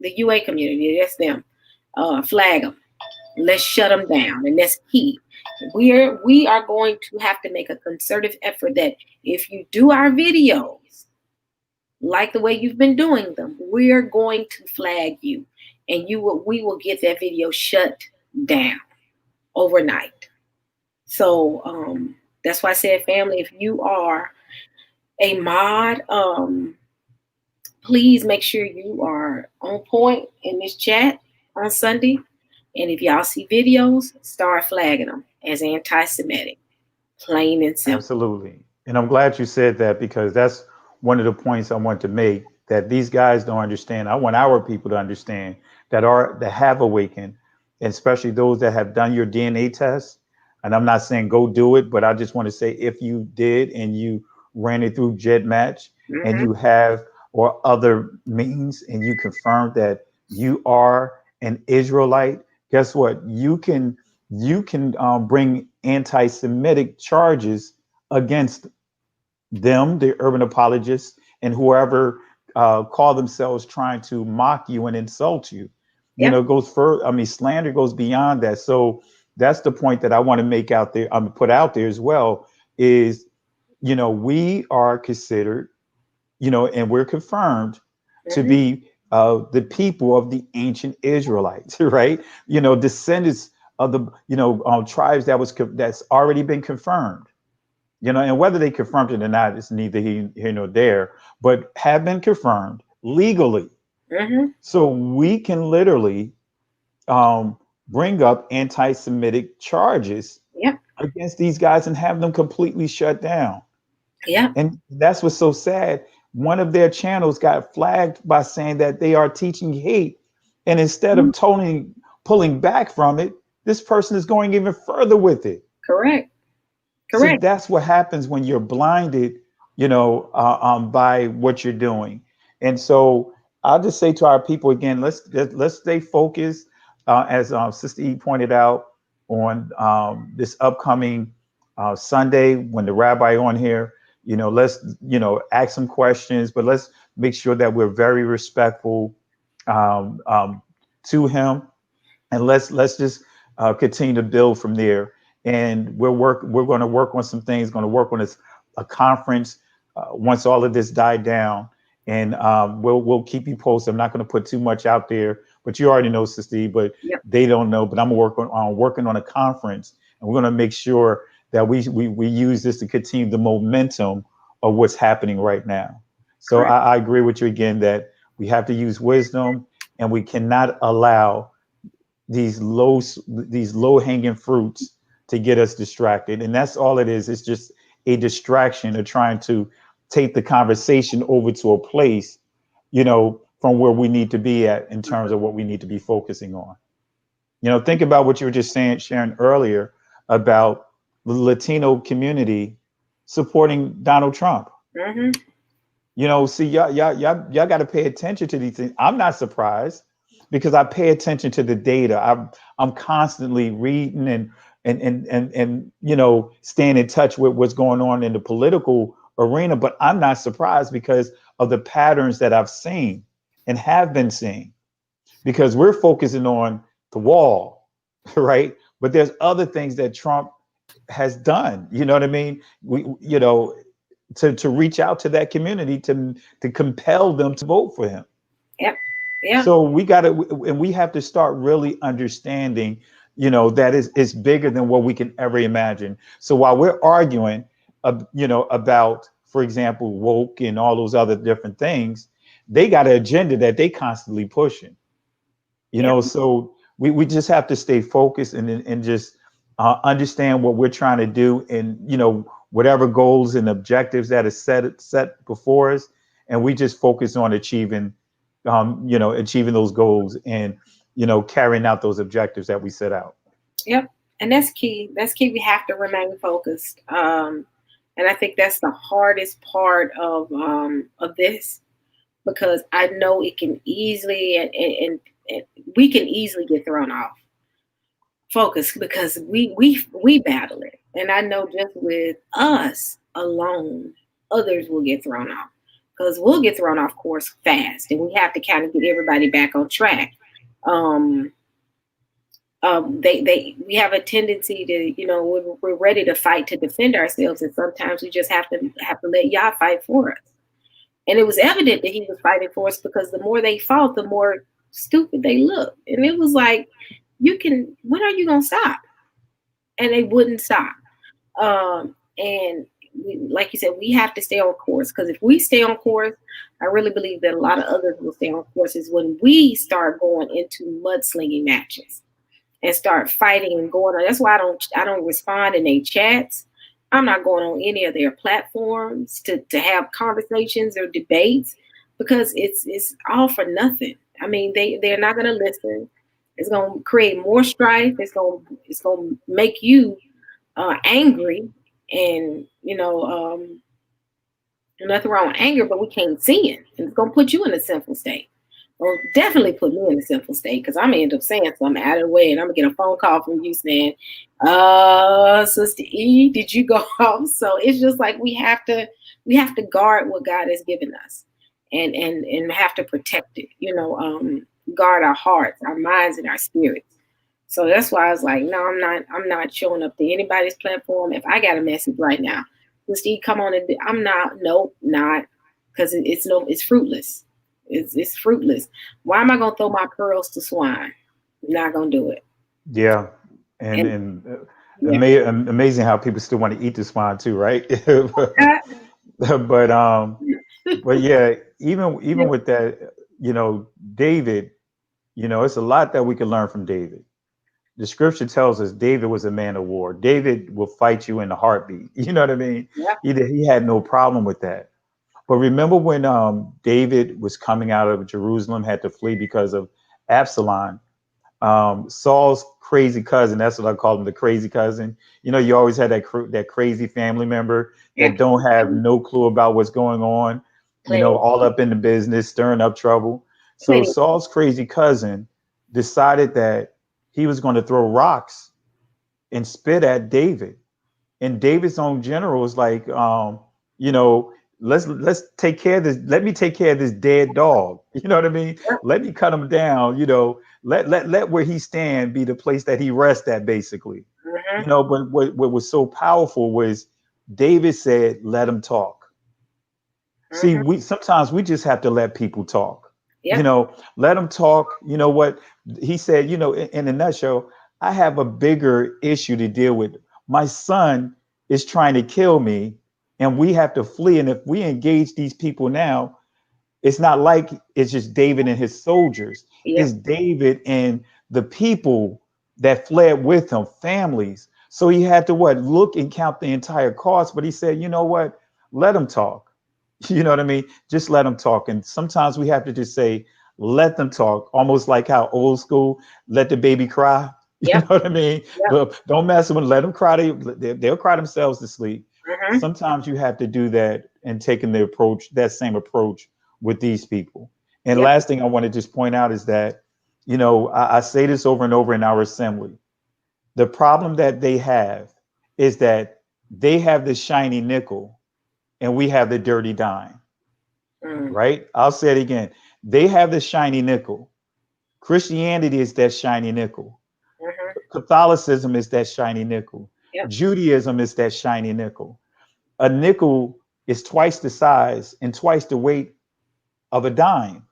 the UA community, that's them. Flag them. Let's shut them down, and that's key. We are going to have to make a concerted effort that if you do our videos like the way you've been doing them, we're going to flag you, and we will get that video shut down overnight. So that's why I said, family, if you are a mod, please make sure you are on point in this chat on Sunday. And if y'all see videos, start flagging them as anti-Semitic, plain and simple. Absolutely. And I'm glad you said that, because that's one of the points I want to make, that these guys don't understand. I want our people to understand that have awakened, and especially those that have done your DNA test. And I'm not saying go do it, but I just want to say, if you did and you ran it through Jet Match, and you have or other means, and you confirmed that you are an Israelite, guess what? You can bring anti-Semitic charges against them, the urban apologists, and whoever call themselves trying to mock you and insult you. Yeah. It goes further. I mean, slander goes beyond that. So that's the point that I want to make out there. I'm put out there as well. Is we are considered, and we're confirmed to be the people of the ancient Israelites, right? Descendants of the tribes that's already been confirmed. And whether they confirmed it or not is neither here nor there, but have been confirmed legally. So we can literally bring up anti-Semitic charges against these guys and have them completely shut down. Yeah. And that's what's so sad. One of their channels got flagged by saying that they are teaching hate. And instead of pulling back from it, this person is going even further with it. Correct. See, that's what happens when you're blinded, by what you're doing. And so I'll just say to our people again, let's stay focused, as Sister E pointed out, on this upcoming Sunday when the rabbi on here. Let's ask some questions, but let's make sure that we're very respectful to him, and let's just continue to build from there. And we're going to work on some things. Going to work on a conference once all of this died down, and we'll keep you posted. I'm not going to put too much out there, but you already know, Sister E, but they don't know. But I'm working on a conference, and we're going to make sure that we use this to continue the momentum of what's happening right now. So I agree with you again that we have to use wisdom, and we cannot allow these low hanging fruits to get us distracted. And that's all it is. It's just a distraction of trying to take the conversation over to a place, from where we need to be at in terms of what we need to be focusing on. Think about what you were just sharing earlier about the Latino community supporting Donald Trump. Mm-hmm. See, y'all got to pay attention to these things. I'm not surprised because I pay attention to the data. I'm constantly reading and staying in touch with what's going on in the political arena. But I'm not surprised because of the patterns that I've seen and have been seeing. Because we're focusing on the wall, right? But there's other things that Trump has done. You know what I mean? To reach out to that community to compel them to vote for him. Yep. Yeah. So we have to start really understanding, that it's bigger than what we can ever imagine. So while we're arguing, about, for example, woke and all those other different things, they got an agenda that they constantly pushing. So we just have to stay focused and just understand what we're trying to do, and whatever goals and objectives that is set before us, and we just focus on achieving those goals and carrying out those objectives that we set out. Yep, and that's key. That's key. We have to remain focused, and I think that's the hardest part of this, because I know it can easily and we can easily get thrown off focus because we battle it, and I know just with us alone, others will get thrown off because we'll get thrown off course fast, and we have to kind of get everybody back on track. We have a tendency to, we're ready to fight to defend ourselves, and sometimes we just have to let y'all fight for us. And it was evident that he was fighting for us because the more they fought, the more stupid they looked. And it was like, when are you going to stop? And they wouldn't stop. Like you said, we have to stay on course, because if we stay on course, I really believe that a lot of others will stay on course is when we start going into mudslinging matches and start fighting and going on. That's why I don't respond in their chats. I'm not going on any of their platforms to have conversations or debates, because it's all for nothing. I mean, they're not going to listen. It's going to create more strife. It's going to make you angry, and nothing wrong with anger, but we can't see it, and it's going to put you in a sinful state. Well, definitely put me in a sinful state, because I'm gonna end up saying something out of the way, and I'm gonna get a phone call from you saying, Sister E, did you go off? So it's just like we have to guard what God has given us, and have to protect it. Guard our hearts, our minds, and our spirits. So that's why I was like, no, I'm not showing up to anybody's platform. If I got a message right now, Sister E, come on, and I'm not, nope, not, because it's fruitless. It's fruitless. Why am I going to throw my pearls to swine? I'm not going to do it. Yeah. And amazing how people still want to eat the swine too, right? But yeah, even with that, David, it's a lot that we can learn from David. The scripture tells us David was a man of war. David will fight you in a heartbeat. You know what I mean? Yeah. He had no problem with that. But remember when David was coming out of Jerusalem, had to flee because of Absalom, Saul's crazy cousin, that's what I call him, the crazy cousin. You always had that crazy family member that don't have no clue about what's going on, all up in the business, stirring up trouble. So Saul's crazy cousin decided that he was going to throw rocks and spit at David. And David's own general was like, let's take care of this. Let me take care of this dead dog. You know what I mean? Let me cut him down. Let where he stand be the place that he rests at, basically. Mm-hmm. But what was so powerful was David said, "Let him talk." Mm-hmm. See, sometimes we just have to let people talk. Yep. Let them talk. You know what he said? In a nutshell, I have a bigger issue to deal with. My son is trying to kill me, and we have to flee. And if we engage these people now, it's not like it's just David and his soldiers. Yep. It's David and the people that fled with him, families. So he had to look and count the entire cost. But he said, you know what? Let them talk. You know what I mean? Just let them talk. And sometimes we have to just say, let them talk, almost like how old school, let the baby cry. You know Yep. what I mean? Yep. But don't mess with them. Let them cry. They'll cry themselves to sleep. Mm-hmm. Sometimes you have to do that and taking the approach, that same approach with these people. And Yep. last thing I want to just point out is that, I say this over and over in our assembly. The problem that they have is that they have the shiny nickel and we have the dirty dime, Mm-hmm. right? I'll say it again. They have the shiny nickel. Christianity is that shiny nickel. Mm-hmm. Catholicism is that shiny nickel. Yep. Judaism is that shiny nickel. A nickel is twice the size and twice the weight of a dime,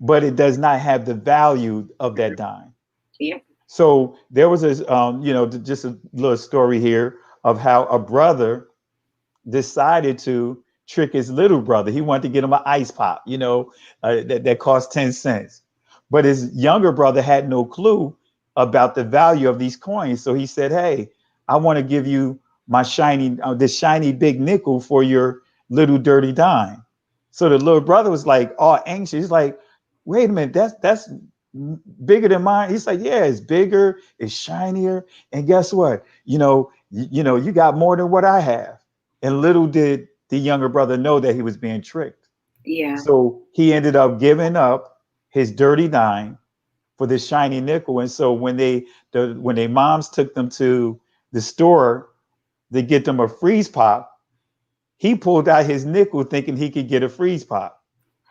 but it does not have the value of that dime. Yep. So there was just a little story here of how a brother decided to trick his little brother. He wanted to get him an ice pop, that cost 10 cents. But his younger brother had no clue about the value of these coins. So he said, hey, I want to give you my this shiny big nickel for your little dirty dime. So the little brother was like all anxious. He's like, wait a minute, that's bigger than mine. He's like, yeah, it's bigger, it's shinier. And guess what? You got more than what I have. And little did the younger brother know that he was being tricked. Yeah. So he ended up giving up his dirty dime for this shiny nickel. And so when their moms took them to the store to get them a freeze pop, he pulled out his nickel thinking he could get a freeze pop,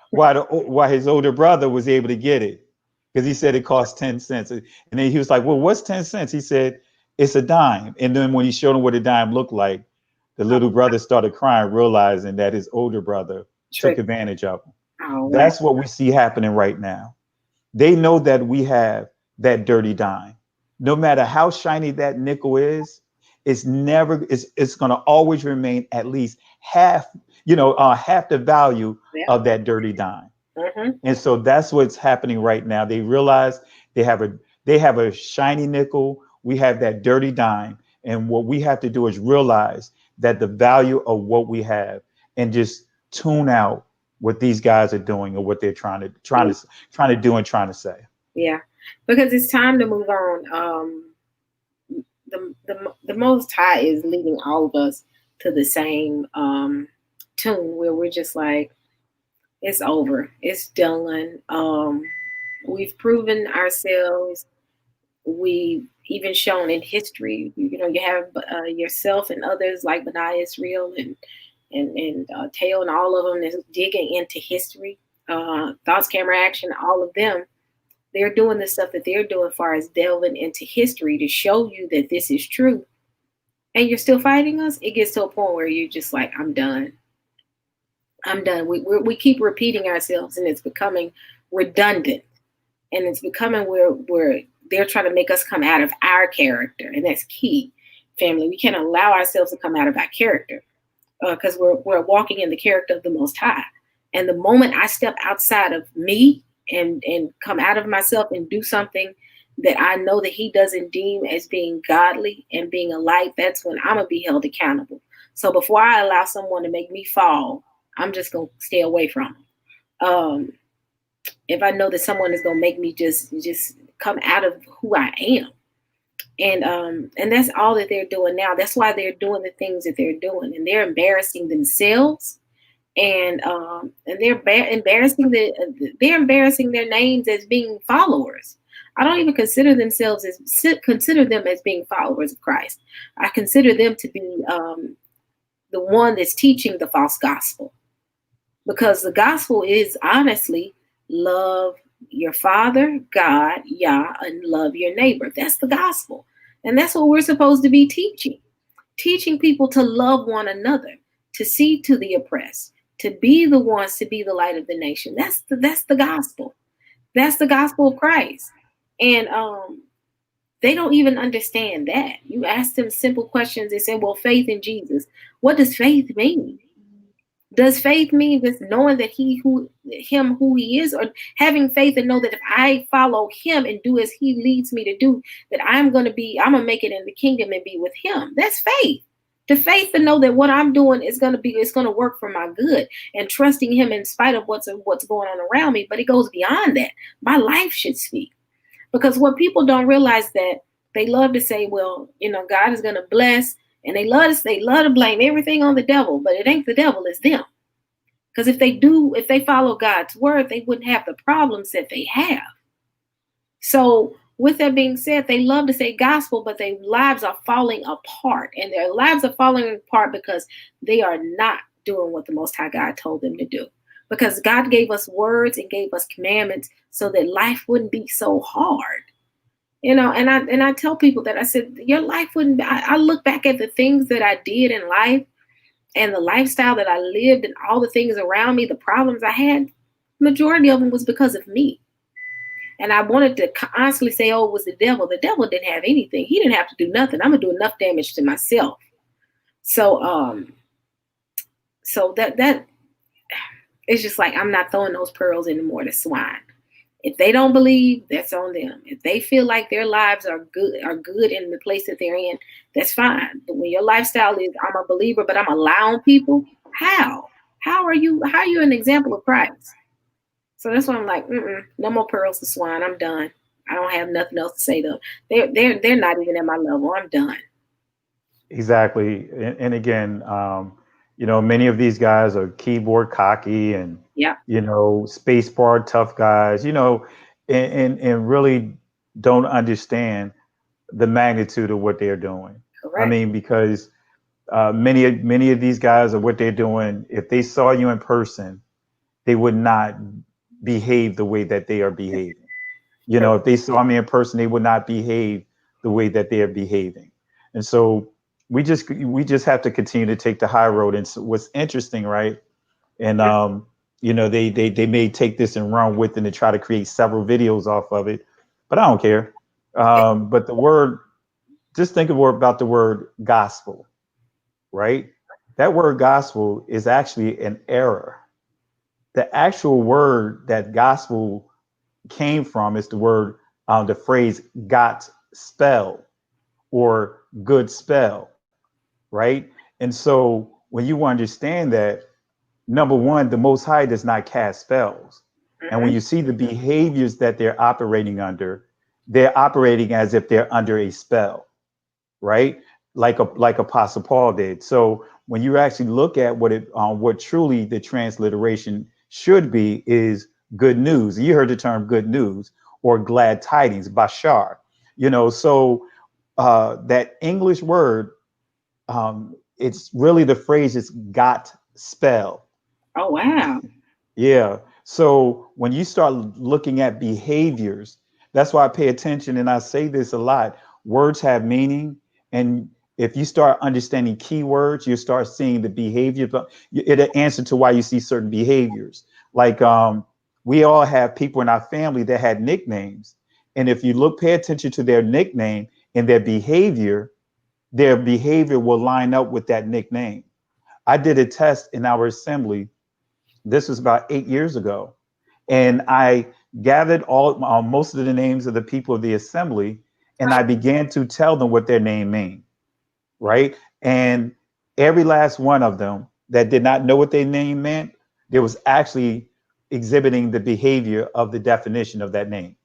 while his older brother was able to get it because he said it cost 10 cents. And then he was like, well, what's 10 cents? He said, it's a dime. And then when he showed him what a dime looked like, the little brother started crying, realizing that his older brother took Trick. advantage of him. Oh, wow. That's what we see happening right now. They know that we have that dirty dime. No matter how shiny that nickel is, it's going to always remain at least half the value Yep. of that dirty dime. Mm-hmm. And so that's what's happening right now. They realize they have a shiny nickel. We have that dirty dime. And what we have to do is realize that the value of what we have and just tune out what these guys are doing or what they're trying to do and trying to say. Yeah. Because it's time to move on. The Most High is leading all of us to the same tune where we're just like, it's over, it's done. We've proven ourselves. We've even shown in history. You have yourself and others like Benai Israel and Teo and all of them is digging into history. Thoughts, Camera, Action, all of them. They're doing the stuff that they're doing as far as delving into history to show you that this is true. And you're still fighting us. It gets to a point where you're just like, I'm done. I'm done. We keep repeating ourselves, and it's becoming redundant. And it's becoming where they're trying to make us come out of our character. And that's key, family. We can't allow ourselves to come out of our character because we're walking in the character of the Most High. And the moment I step outside of me and come out of myself and do something that I know that he doesn't deem as being godly and being a light, that's when I'm going to be held accountable. So before I allow someone to make me fall, I'm just going to stay away from them. If I know that someone is going to make me just come out of who I am. And that's all that they're doing now. That's why they're doing the things that they're doing. And they're embarrassing themselves. And they're embarrassing their names as being followers. I don't even consider them as being followers of Christ. I consider them to be the one that's teaching the false gospel, because the gospel is honestly love your Father, God, Yah, and love your neighbor. That's the gospel, and that's what we're supposed to be teaching people to love one another, to see to the oppressed, to be the ones to be the light of the nation. That's the gospel. That's the gospel of Christ. And they don't even understand that. You ask them simple questions. They say, well, faith in Jesus. What does faith mean? Does faith mean just knowing that who he is, or having faith and know that if I follow him and do as he leads me to do, that I'm going to make it in the kingdom and be with him? That's faith. The faith to know that what I'm doing it's going to work for my good, and trusting him in spite of what's going on around me. But it goes beyond that. My life should speak. Because what people don't realize that they love to say, well, God is going to bless, and they love to blame everything on the devil, but it ain't the devil, it's them. Because if they follow God's word, they wouldn't have the problems that they have. So with that being said, they love to say gospel, but their lives are falling apart. And their lives are falling apart because they are not doing what the Most High God told them to do. Because God gave us words and gave us commandments so that life wouldn't be so hard. And I tell people that, I said, your life wouldn't be, I look back at the things that I did in life and the lifestyle that I lived and all the things around me, the problems I had, majority of them was because of me. And I wanted to constantly say, oh, it was the devil. The devil didn't have anything. He didn't have to do nothing. I'm going to do enough damage to myself. So that it's just like, I'm not throwing those pearls anymore to swine. If they don't believe, that's on them. If they feel like their lives are good in the place that they're in, that's fine. But when your lifestyle is, I'm a believer, but I'm allowing people, how are you an example of Christ? So that's why I'm like, no more pearls to swine. I'm done. I don't have nothing else to say to them. They're not even at my level. I'm done. Exactly. And again, many of these guys are keyboard cocky and, yeah, space bar tough guys, and really don't understand the magnitude of what they're doing. Correct. I mean, because many of these guys are what they're doing. If they saw you in person, they would not behave the way that they are behaving. If they saw me in person, they would not behave the way that they are behaving. And so we just have to continue to take the high road. And so what's interesting, right? And they may take this and run with it and try to create several videos off of it, but I don't care. But the word, just think about the word gospel, right? That word gospel is actually an error. The actual word that gospel came from is the word, the phrase "got spell" or "good spell," right? And so when you understand that, number one, the Most High does not cast spells. And when you see the behaviors that they're operating under, they're operating as if they're under a spell, right? Like Apostle Paul did. So when you actually look at what truly the transliteration should be is good news. You heard the term good news or glad tidings, bashar. So that English word, it's really the phrase is got spell. Oh, wow. Yeah. So when you start looking at behaviors, that's why I pay attention. And I say this a lot. Words have meaning. And if you start understanding keywords, you start seeing the behavior. It'll answer to why you see certain behaviors. Like we all have people in our family that had nicknames. And if you pay attention to their nickname and their behavior will line up with that nickname. I did a test in our assembly. This was about 8 years ago. And I gathered most of the names of the people of the assembly, and I began to tell them what their name means, right? And every last one of them that did not know what their name meant, there was actually exhibiting the behavior of the definition of that name.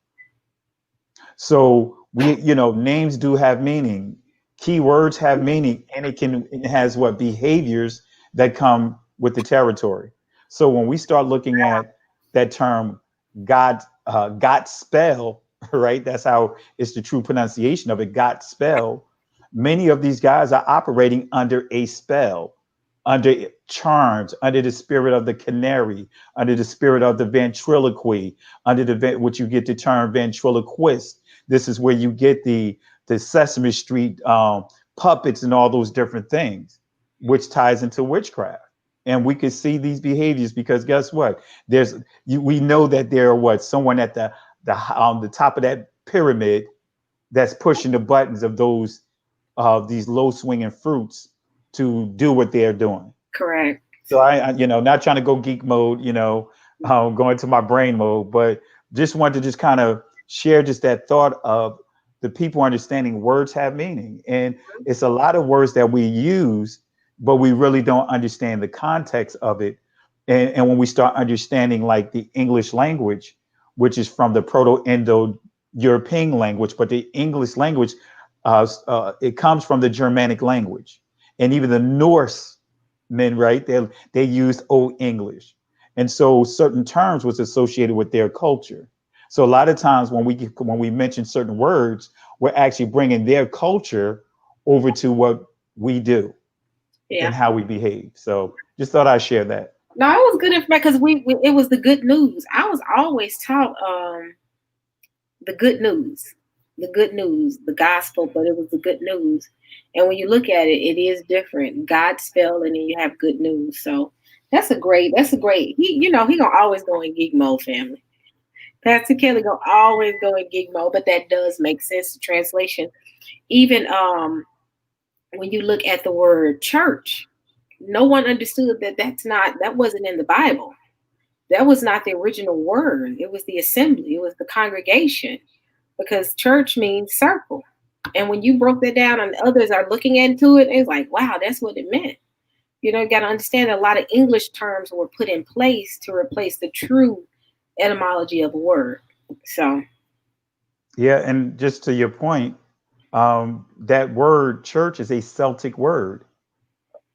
So names do have meaning. Keywords have meaning, and it has what behaviors that come with the territory. So when we start looking at that term, God spell, right? That's how it's the true pronunciation of it. God spell. Many of these guys are operating under a spell, under charms, under the spirit of the canary, under the spirit of the ventriloquy, under which you get the term ventriloquist. This is where you get the Sesame Street puppets and all those different things, which ties into witchcraft. And we could see these behaviors because guess what? We know that there are someone at the top of that pyramid that's pushing the buttons of these low swinging fruits to do what they're doing. Correct. So I not trying to go geek mode, go into my brain mode, but just wanted to just kind of share just that thought of the people understanding words have meaning. And it's a lot of words that we use, but we really don't understand the context of it. And when we start understanding like the English language, which is from the Proto-Indo European language, but the English language, it comes from the Germanic language, and even the Norse men, right? They used Old English, and so certain terms was associated with their culture. So a lot of times when we mention certain words, we're actually bringing their culture over to what we do and Yeah. how we behave. So just thought I'd share that. No, it was good information because we it was the good news. I was always taught the good news, the gospel, but it was the good news. And when you look at it, it is different. God spell, and then you have good news. So that's a great. He gonna always go in geek mode, family. Pastor Kelly gonna always go in geek mode, but that does make sense. The translation, even when you look at the word church, no one understood that wasn't in the Bible. That was not the original word. It was the assembly. It was the congregation, because church means circle. And when you broke that down and others are looking into it, it's like, wow, that's what it meant. You got to understand that a lot of English terms were put in place to replace the true etymology of a word. So, Yeah, and just to your point, that word church is a Celtic word.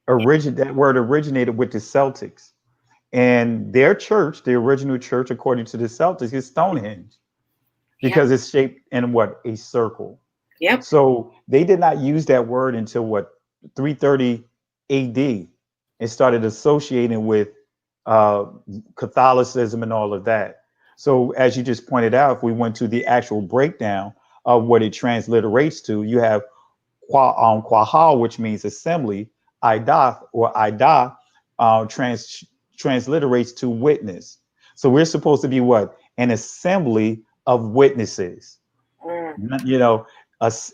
That word originated with the Celtics, and their church, the original church, according to the Celtics, is Stonehenge yeah, because it's shaped in what, a circle. yep, So they did not use that word until what, 330 AD. It started associating with uh, Catholicism and all of that. So as you just pointed out, if we went to the actual breakdown of what it transliterates to, you have Quahal, which means assembly. Idah or Ida transliterates to witness. So we're supposed to be what? An assembly of witnesses. mm, You know,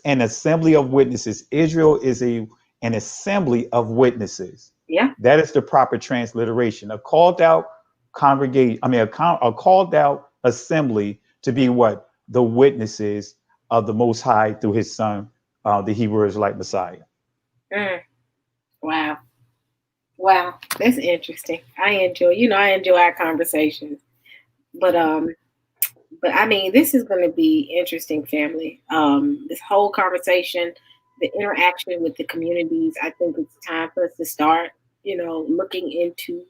an assembly of witnesses. Israel is an assembly of witnesses. yeah, That is the proper transliteration. A called out congregation. I mean, a called out assembly to be what? The witnesses of the Most High through His Son, the Hebrew Israelite Messiah. mm, wow, wow, that's interesting. I enjoy our conversations, but I mean, this is going to be interesting, family. This whole conversation, the interaction with the communities. I think it's time for us to start, looking into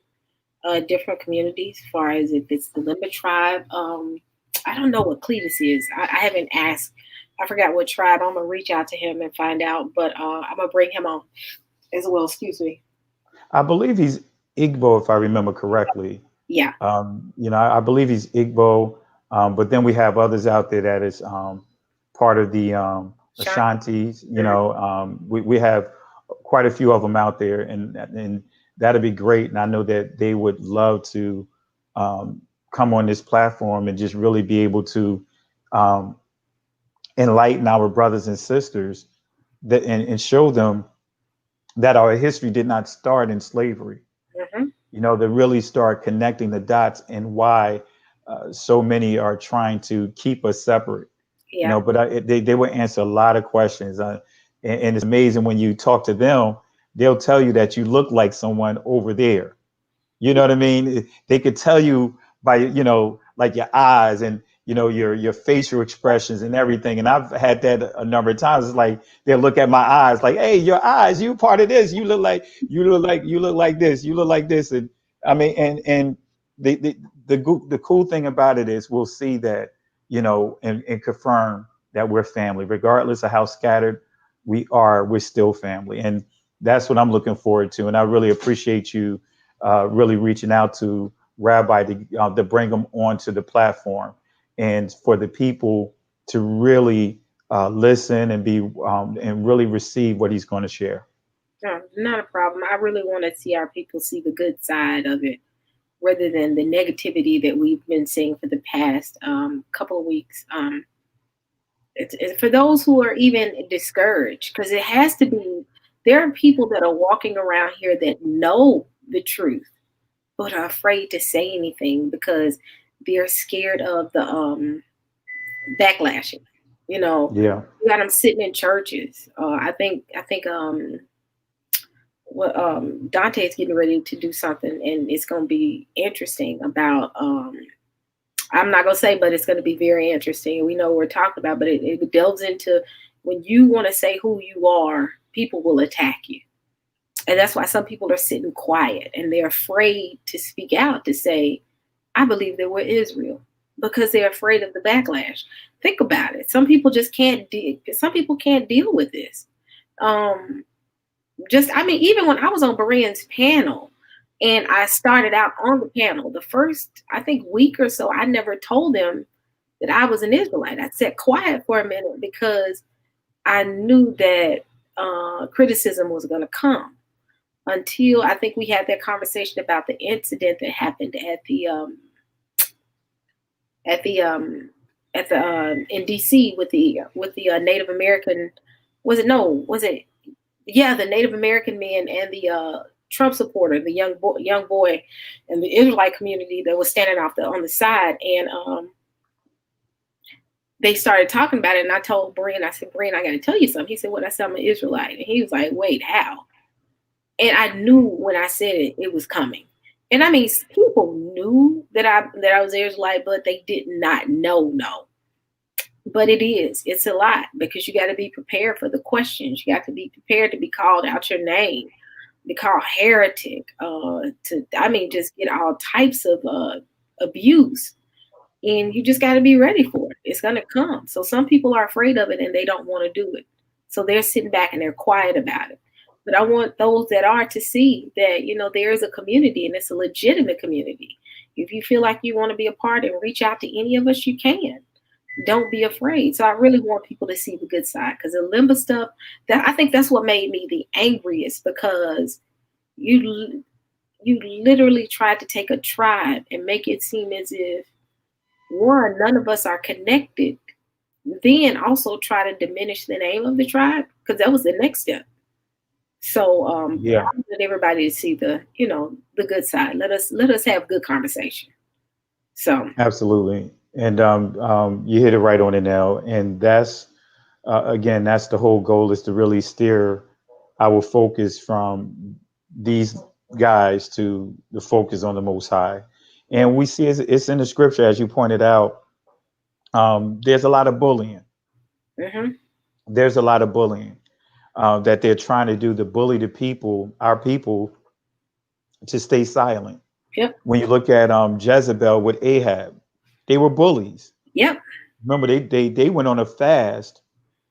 different communities. As far as if it's the Lemba tribe, I don't know what Cletus is. I haven't asked. I forgot what tribe. I'm gonna reach out to him and find out. But I'm gonna bring him on as well. Excuse me. I believe he's Igbo, if I remember correctly. Yeah. I believe he's Igbo, but then we have others out there that is part of the Sean. Ashantis. We have quite a few of them out there, and that'd be great. And I know that they would love to um, come on this platform and just really be able to um, enlighten our brothers and sisters and show them that our history did not start in slavery. Hmm. To really start connecting the dots and why so many are trying to keep us separate. Yeah. But they will answer a lot of questions. And it's amazing when you talk to them, they'll tell you that you look like someone over there. You know what I mean? They could tell you by, like your eyes and, your facial expressions and everything. And I've had that a number of times. It's like they'll look at my eyes like, hey, your eyes, you part of this. You look like this. You look like this. And I mean, and the cool thing about it is we'll see that, and confirm that we're family, regardless of how scattered we are, we're still family. And that's what I'm looking forward to. And I really appreciate you really reaching out to Rabbi to bring them onto the platform, and for the people to really listen and be and really receive what he's going to share. No, not a problem. I really want to see our people see the good side of it, rather than the negativity that we've been seeing for the past couple of weeks. It's for those who are even discouraged, because it has to be. There are people that are walking around here that know the truth, but are afraid to say anything because they're scared of the backlashing. Yeah. You got them sitting in churches. I think what Dante is getting ready to do something, and it's going to be interesting about I'm not gonna say, but it's gonna be very interesting. We know what we're talking about, but it delves into when you want to say who you are, people will attack you. And that's why some people are sitting quiet and they're afraid to speak out to say, I believe that we're Israel, because they're afraid of the backlash. Think about it. Some people just can't deal. Some people can't deal with this. Um, I mean, even when I was on Berean's panel and I started out on the panel, the first, I think, week or so, I never told them that I was an Israelite. I sat quiet for a minute because I knew that criticism was going to come, until I think we had that conversation about the incident that happened at the in DC with the Native American. Was it yeah, the Native American man and the Trump supporter, the young boy, and the Israelite community that was standing on the side, and they started talking about it, and I told Brian, I said, Brian, I got to tell you something. He said, "What?" I said, "I'm an Israelite," and he was like, "Wait, how?" And I knew when I said it, it was coming. And I mean, people knew that I was Israelite, but they did not know. No, but it's a lot, because you got to be prepared for the questions. You got to be prepared to be called out your name, be called heretic, just get all types of abuse. And you just got to be ready for it. It's going to come. So some people are afraid of it and they don't want to do it. So they're sitting back and they're quiet about it. But I want those that are to see that, there is a community, and it's a legitimate community. If you feel like you want to be a part and reach out to any of us, you can. Don't be afraid. So I really want people to see the good side, because the Lemba stuff, that I think that's what made me the angriest, because you literally tried to take a tribe and make it seem as if, one, none of us are connected. Then also try to diminish the name of the tribe, because that was the next step. So Yeah, I want everybody to see the good side. Let us have good conversation. So absolutely. And you hit it right on the nail. And that's, again, that's the whole goal, is to really steer our focus from these guys to the focus on the Most High. yeah. And we see it's in the scripture, as you pointed out. There's a lot of bullying. Mm-hmm. There's a lot of bullying that they're trying to do, to bully the people, our people, to stay silent. Yep. When you look at Jezebel with Ahab, they were bullies. Yep. Remember, they went on a fast,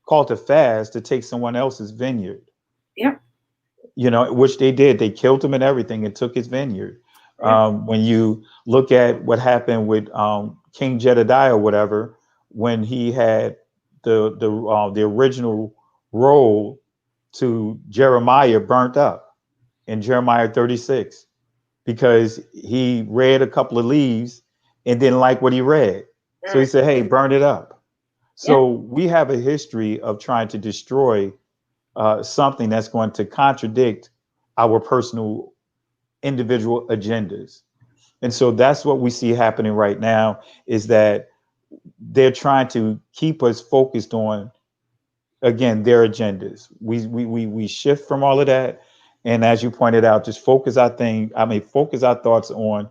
called a fast, to take someone else's vineyard. Yep. Which they did. They killed him and everything and took his vineyard. Yep. When you look at what happened with King Jedediah, or whatever, when he had the original roll to Jeremiah burnt up in Jeremiah 36, because he read a couple of leaves and didn't like what he read. So he Mm. said, "Hey, burn it up." Yep. So we have a history of trying to destroy something that's going to contradict our personal individual agendas. And so that's what we see happening right now, is that they're trying to keep us focused on, again, their agendas. We shift from all of that. And as you pointed out, just focus our thoughts on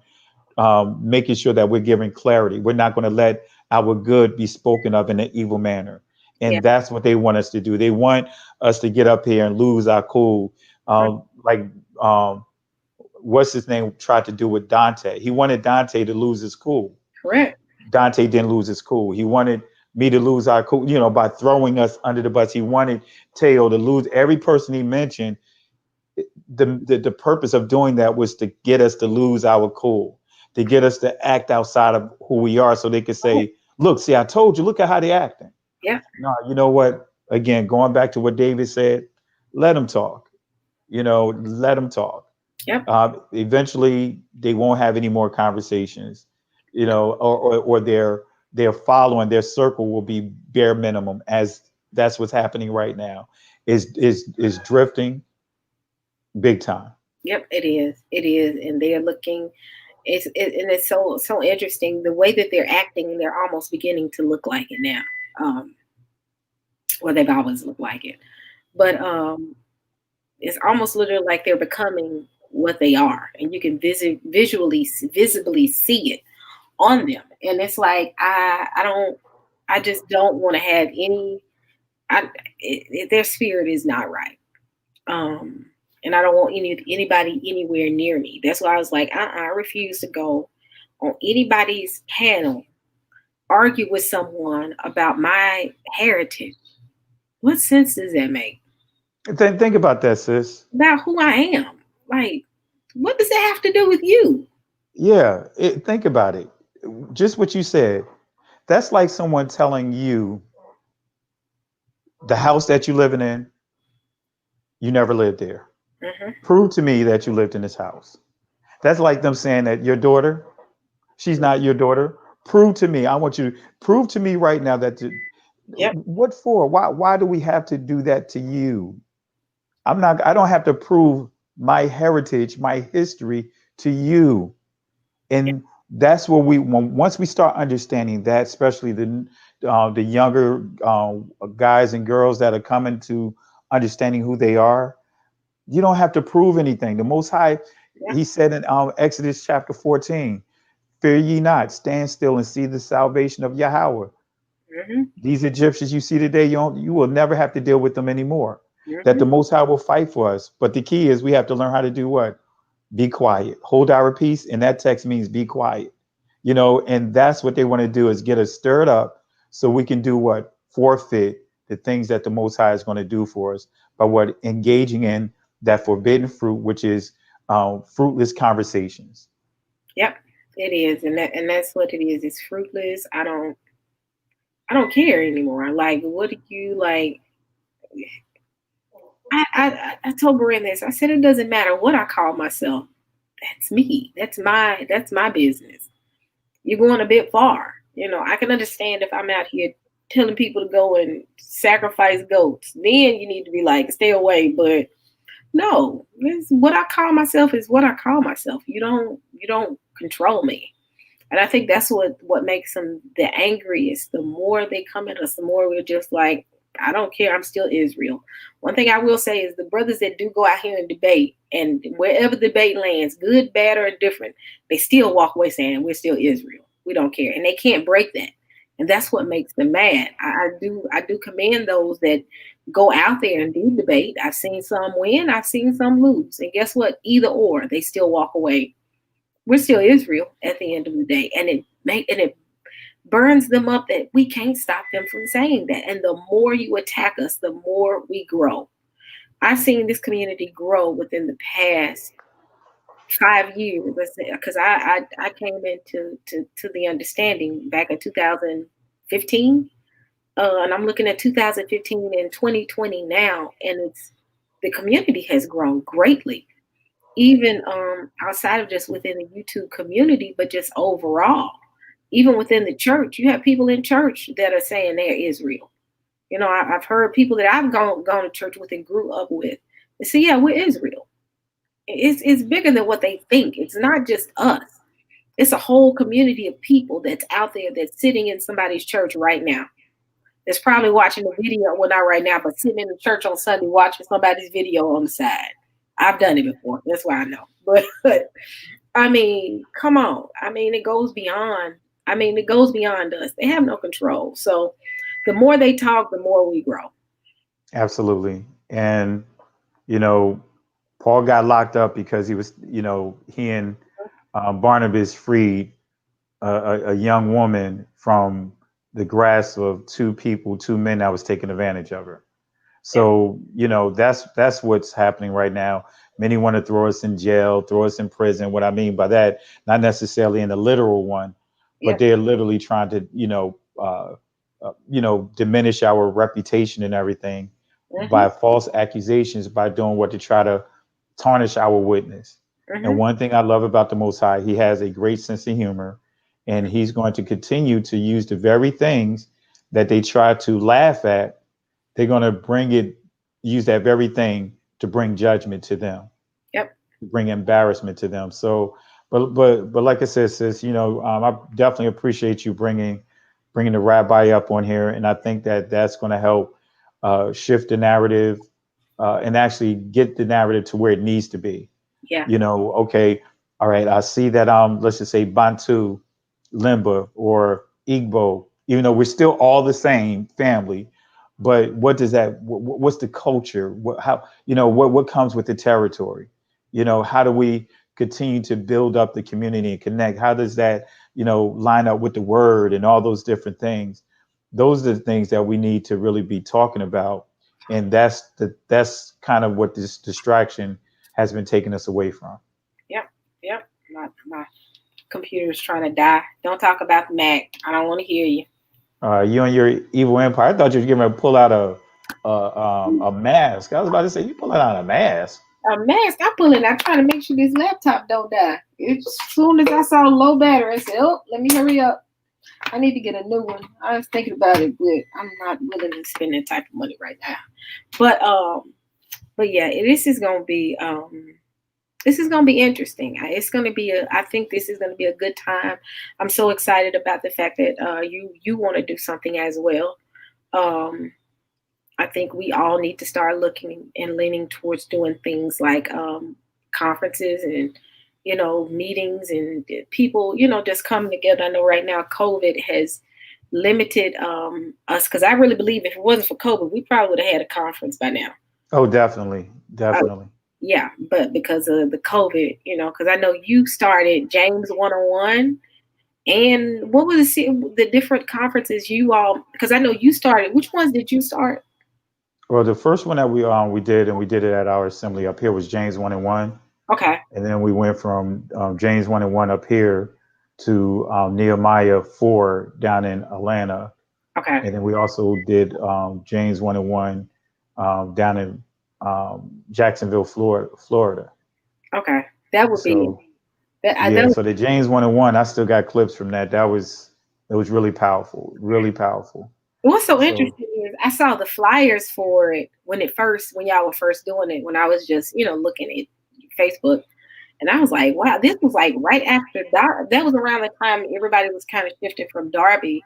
making sure that we're giving clarity. We're not going to let our good be spoken of in an evil manner. Yeah. And that's what they want us to do. They want us to get up here and lose our cool. Mm. Like, what's his name tried to do with Dante? He wanted Dante to lose his cool. Correct. Dante didn't lose his cool. He wanted me to lose our cool, by throwing us under the bus. He wanted Teo to lose. Every person he mentioned, the purpose of doing that was to get us to lose our cool, to get us to act outside of who we are, so they could say, "Look, see, I told you. Look at how they acting." Yeah. No, you know what? Again, going back to what David said, let them talk. Let them talk. Yep. Eventually, they won't have any more conversations. Or their following, their circle will be bare minimum, as that's what's happening right now. Is drifting big time. Yep. It is. It is. And they're looking. And it's so interesting the way that they're acting. They're almost beginning to look like it now. Um, well, they've always looked like it, but it's almost literally like they're becoming what they are, and you can visibly see it on them. And it's like I just don't want to have any. Their spirit is not right. Um, and I don't want anybody anywhere near me. That's why I was like, I refuse to go on anybody's panel, argue with someone about my heritage. What sense does that make? Think about that, sis. About who I am. Like, what does that have to do with you? Yeah, think about it. Just what you said. That's like someone telling you the house that you're living in, you never lived there. Hmm. Prove to me that you lived in this house. That's like them saying that your daughter, she's not your daughter. Prove to me. I want you to prove to me right now that Yep. what for? Why do we have to do that to you? I don't have to prove my heritage, my history to you. Yep. And that's where once we start understanding that, especially the younger guys and girls that are coming to understanding who they are, you don't have to prove anything. The Most High, Yep. He said in Exodus chapter 14, "Fear ye not, stand still and see the salvation of Yahweh." Hmm. These Egyptians you see today, you will never have to deal with them anymore. That the Hmm. Most High will fight for us. But the key is we have to learn how to do what? Be quiet, hold our peace. And that text means be quiet, and that's what they want to do is get us stirred up so we can do what? Forfeit the things that the Most High is going to do for us by what? Engaging in that forbidden fruit, which is fruitless conversations. Yep. It is, and that's what it is. It's fruitless. I don't care anymore. Like, what do you like? I told Brian this. I said it doesn't matter what I call myself. That's me. That's my business. You're going a bit far. I can understand if I'm out here telling people to go and sacrifice goats. Then you need to be like, stay away. But no, what I call myself is what I call myself. You don't control me. And I think that's what makes them the angriest. The more they come at us, the more we're just like, I don't care. I'm still Israel. One thing I will say is the brothers that do go out here and debate, and wherever the debate lands, good, bad, or indifferent, they still walk away saying we're still Israel. We don't care, and they can't break that. And that's what makes them mad. I do commend those that go out there and do debate. I've seen some win, I've seen some lose, and guess what? Either or, they still walk away. We're still Israel at the end of the day, and it burns them up that we can't stop them from saying that. And the more you attack us, the more we grow. I've seen this community grow within the past 5 years. Let's say, because I came into to the understanding back in 2015, and I'm looking at 2015 and 2020 now, and it's the community has grown greatly, even outside of just within the YouTube community, but just overall. Even within the church, you have people in church that are saying they're Israel. I've heard people that I've gone to church with and grew up with. They say, yeah, we're Israel. It's bigger than what they think. It's not just us. It's a whole community of people that's out there that's sitting in somebody's church right now. That's probably watching the video, well, not right now, but sitting in the church on Sunday watching somebody's video on the side. I've done it before. That's why I know. But I mean, come on. I mean, it goes beyond. I mean, it goes beyond us. They have no control. So the more they talk, the more we grow. Absolutely. And, you know, Paul got locked up because he and Barnabas freed a young woman from the grasp of two men that was taking advantage of her. Yep. So, that's what's happening right now. Many want to throw us in jail, throw us in prison. What I mean by that, not necessarily in the literal one, but Yep. they're literally trying to, diminish our reputation and everything Hmm. by false accusations, by doing what to try to tarnish our witness. And Hmm. one thing I love about the Most High, he has a great sense of humor, and he's going to continue to use the very things that they try to laugh at. They're going to use that very thing to bring judgment to them, Yep. to bring embarrassment to them. So, but like I said, sis, I definitely appreciate you bringing the rabbi up on here, and I think that that's going to help shift the narrative and actually get the narrative to where it needs to be. Yeah. Okay, all right, I see that let's just say Bantu Lemba or Igbo, even though we're still all the same family. But what does that? What's the culture? How what comes with the territory? How do we continue to build up the community and connect? How does that line up with the word and all those different things? Those are the things that we need to really be talking about, and that's kind of what this distraction has been taking us away from. Yep, yep. My computer's trying to die. Don't talk about the Mac. I don't want to hear you. You and your evil empire. I thought you were going to pull out a mask. I was about to say you pulling out a mask. A mask. I'm pulling. I'm trying to make sure this laptop don't die. As soon as I saw low battery, I said, "Oh, let me hurry up. I need to get a new one." I was thinking about it, but I'm not willing to spend that type of money right now. But yeah, this is gonna be interesting. It's gonna be I think this is gonna be a good time. I'm so excited about the fact that you want to do something as well. Um, I think we all need to start looking and leaning towards doing things like conferences and meetings and people just coming together. I know right now COVID has limited us, because I really believe if it wasn't for COVID, we probably would have had a conference by now. Oh, definitely, Uh, definitely. yeah, but because of the COVID, because I know you started James 101. And what was the different conferences you all? Because I know you started. Which ones did you start? Well, the first one that we did, and we did it at our assembly up here, was James 1 and 1. Okay. And then we went from James 1 and 1 up here to Nehemiah 4 down in Atlanta. Okay. And then we also did James 1 and 1 down in Jacksonville, Florida. Okay. That would be So that. yeah, so the James 1 and 1, I still got clips from that. It was really powerful, really powerful. What's so So interesting is I saw the flyers for it when y'all were first doing it, when I was just, looking at Facebook, and I was like, wow, this was like right after that was around the time everybody was kind of shifting from Darby,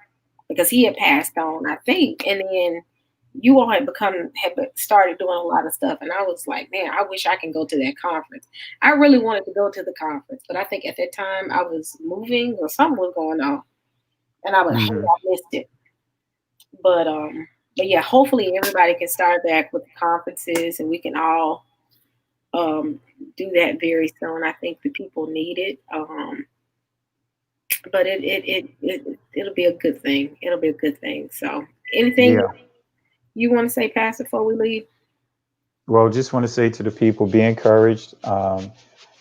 because he had passed on, I think. And then you all had started doing a lot of stuff. And I was like, man, I wish I can go to that conference. I really wanted to go to the conference, but I think at that time I was moving or something was going on, and I mhm. missed it. But yeah, hopefully everybody can start back with the conferences, and we can all do that very soon. I think the people need it. But it'll be a good thing. It'll be a good thing. So, anything Yeah. you want to say, Pastor, before we leave? Well, just want to say to the people, be encouraged.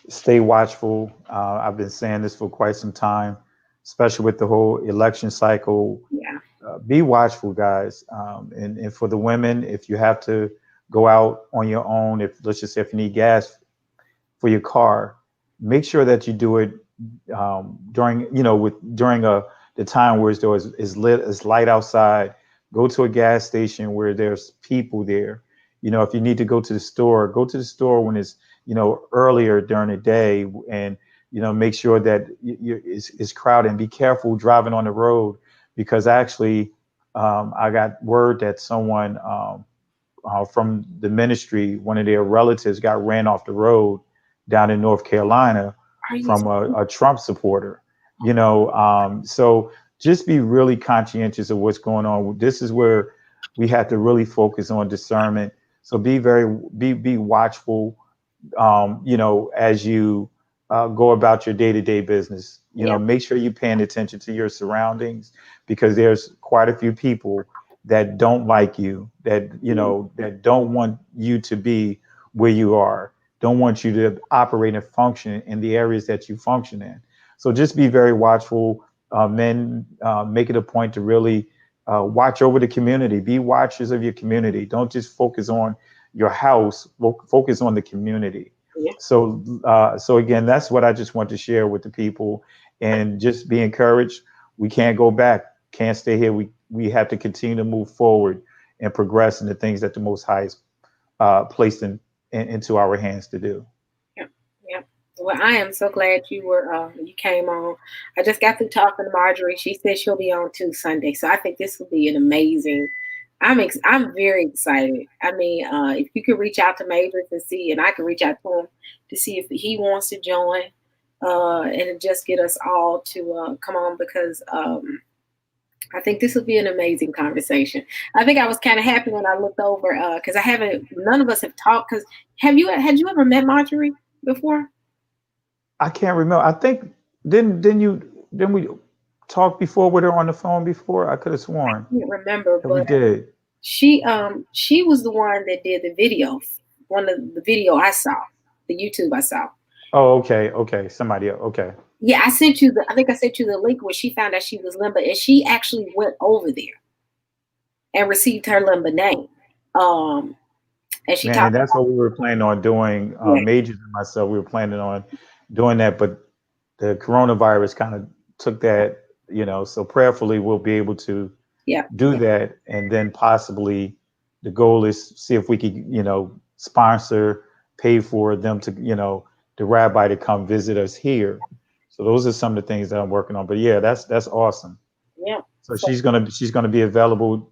Stay watchful. I've been saying this for quite some time, especially with the whole election cycle. Yeah. Be watchful, guys. And for the women, if you have to go out on your own, if let's just say if you need gas for your car, make sure that you do it during the time where is lit, is light outside. Go to a gas station where there's people there. If you need to go to the store when it's earlier during the day, and make sure that it's crowded, and be careful driving on the road, because actually I got word that someone from the ministry, one of their relatives, got ran off the road down in North Carolina Are you? from a Trump supporter. So just be really conscientious of what's going on. This is where we have to really focus on discernment. So be watchful, as you go about your day-to-day business. Yeah. Make sure you're paying attention to your surroundings, because there's quite a few people that don't like you, that don't want you to be where you are, don't want you to operate and function in the areas that you function in. So just be very watchful. Men, make it a point to really watch over the community. Be watchers of your community. Don't just focus on your house. Focus on the community. Yeah. So again, that's what I just want to share with the people, and just be encouraged. We can't go back. Can't stay here. We have to continue to move forward and progress in the things that the Most High has placed into our hands to do. Yep. Yep. Well, I am so glad you came on. I just got through talking to Marjorie. She said she'll be on too Sunday, so I think this will be an amazing. I'm very excited. I mean, if you could reach out to Mavis and see, and I can reach out to him to see if he wants to join. and just get us all to come on because I think this will be an amazing conversation. I think I was kind of happy when I looked over because I haven't. None of us have talked. Because had you ever met Marjorie before? I can't remember. I think didn't we talk before with her on the phone before? I could have sworn I can't remember, that we but did. she was the one that did the video. One of the video I saw, the YouTube I saw. Oh, okay, okay. Somebody else. Okay. Yeah, I sent you the. I think I sent you the link where she found out she was Lemba, and she actually went over there and received her Lemba name. Um, and she Man, and talked that's about what we were planning on doing. yeah, Majors and myself, we were planning on doing that, but the coronavirus kind of took that, so prayerfully we'll be able to yeah, do that. And then possibly the goal is see if we could, sponsor, pay for them to, the rabbi to come visit us here. So those are some of the things that I'm working on. But yeah, that's awesome. yeah. So So she's gonna be available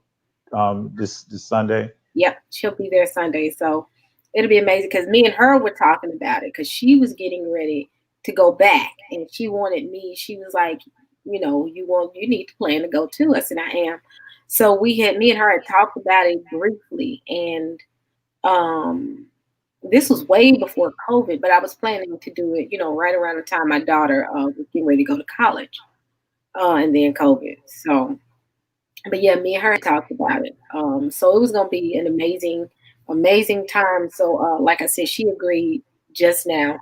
this Sunday. yep, she'll be there Sunday. So it'll be amazing because me and her were talking about it because she was getting ready to go back and she wanted me. She was like, you need to plan to go too. I said, I am. So me and her had talked about it briefly, and um, this was way before COVID, but I was planning to do it, right around the time my daughter was getting ready to go to college, and then COVID. So but yeah, me and her talked about it. So it was gonna be an amazing, amazing time. So like I said, she agreed just now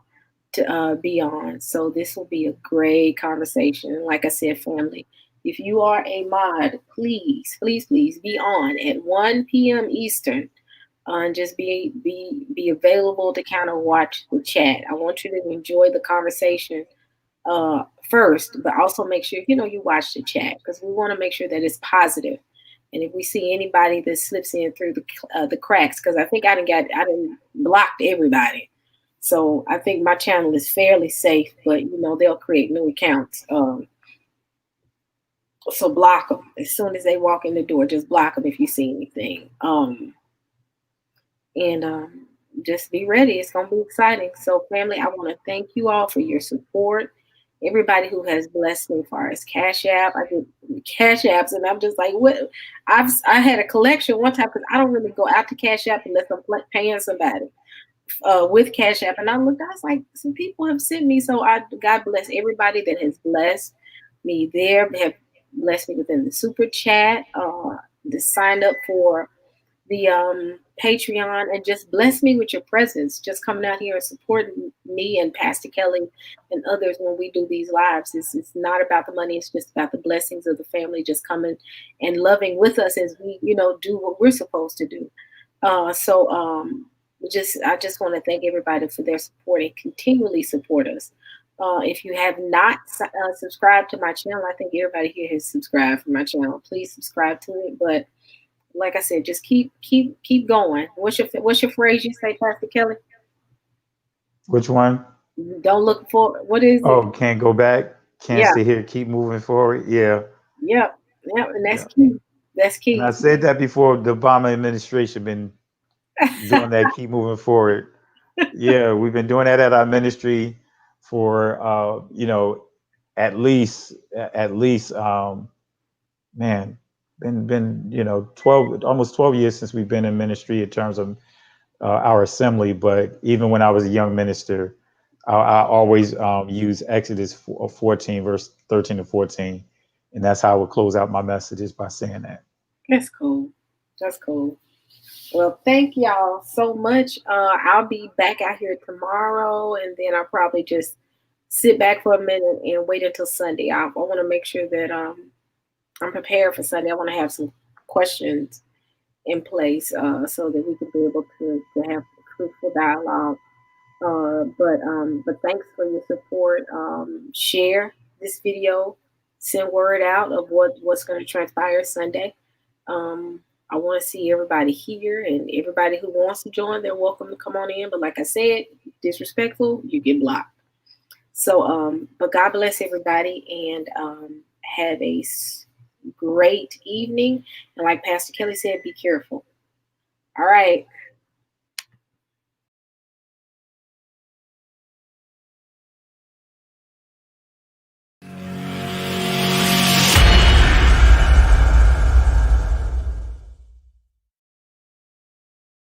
to be on. So this will be a great conversation. Like I said, family, if you are a mod, please, please, please be on at 1 p.m. Eastern. And just be available to kind of watch the chat. I want you to enjoy the conversation first, but also make sure you watch the chat because we want to make sure that it's positive. And if we see anybody that slips in through the cracks, because I think I didn't blocked everybody, so I think my channel is fairly safe. But they'll create new accounts, so block them as soon as they walk in the door. Just block them if you see anything, and just be ready. It's gonna be exciting. So, family, I want to thank you all for your support. Everybody who has blessed me as far as Cash App, I did Cash Apps, and I'm just like, what? I had a collection one time because I don't really go out to Cash App unless I'm paying somebody with Cash App, and I looked, I was like, some people have sent me, so God bless everybody that has blessed me there, have blessed me within the super chat, to sign up for the Patreon, and just bless me with your presence, just coming out here and supporting me and Pastor Kelly and others when we do these lives. It's not about the money, it's just about the blessings of the family just coming and loving with us as we do what we're supposed to do. I just want to thank everybody for their support and continually support us. If you have not subscribed to my channel, I think everybody here has subscribed for my channel. Please subscribe to it. But like I said, just keep going. What's your phrase you say, Pastor Kelly? Which one? Don't look for what is it? Oh, can't go back. Can't Yeah, stay here. Keep moving forward. Yeah, yep, yep, and that's yeah. key. That's And I key. said that before the Obama administration been doing that. Keep moving forward. Yeah, we've been doing that at our ministry for at least man, been 12 almost 12 years since we've been in ministry in terms of our assembly. But even when I was a young minister, I always use Exodus 14 verse 13 to 14, and that's how I would close out my messages by saying that. That's cool. That's cool. Well, thank y'all so much. I'll be back out here tomorrow, and then I'll probably just sit back for a minute and wait until Sunday. I want to make sure that I'm prepared for Sunday. I want to have some questions in place so that we can be able to have fruitful dialogue. But thanks for your support. Share this video, send word out of what's going to transpire Sunday. I want to see everybody here, and everybody who wants to join, they're welcome to come on in. But like I said, disrespectful, you get blocked. So, but God bless everybody, and have a great evening. And like Pastor Kelly said, be careful. All right.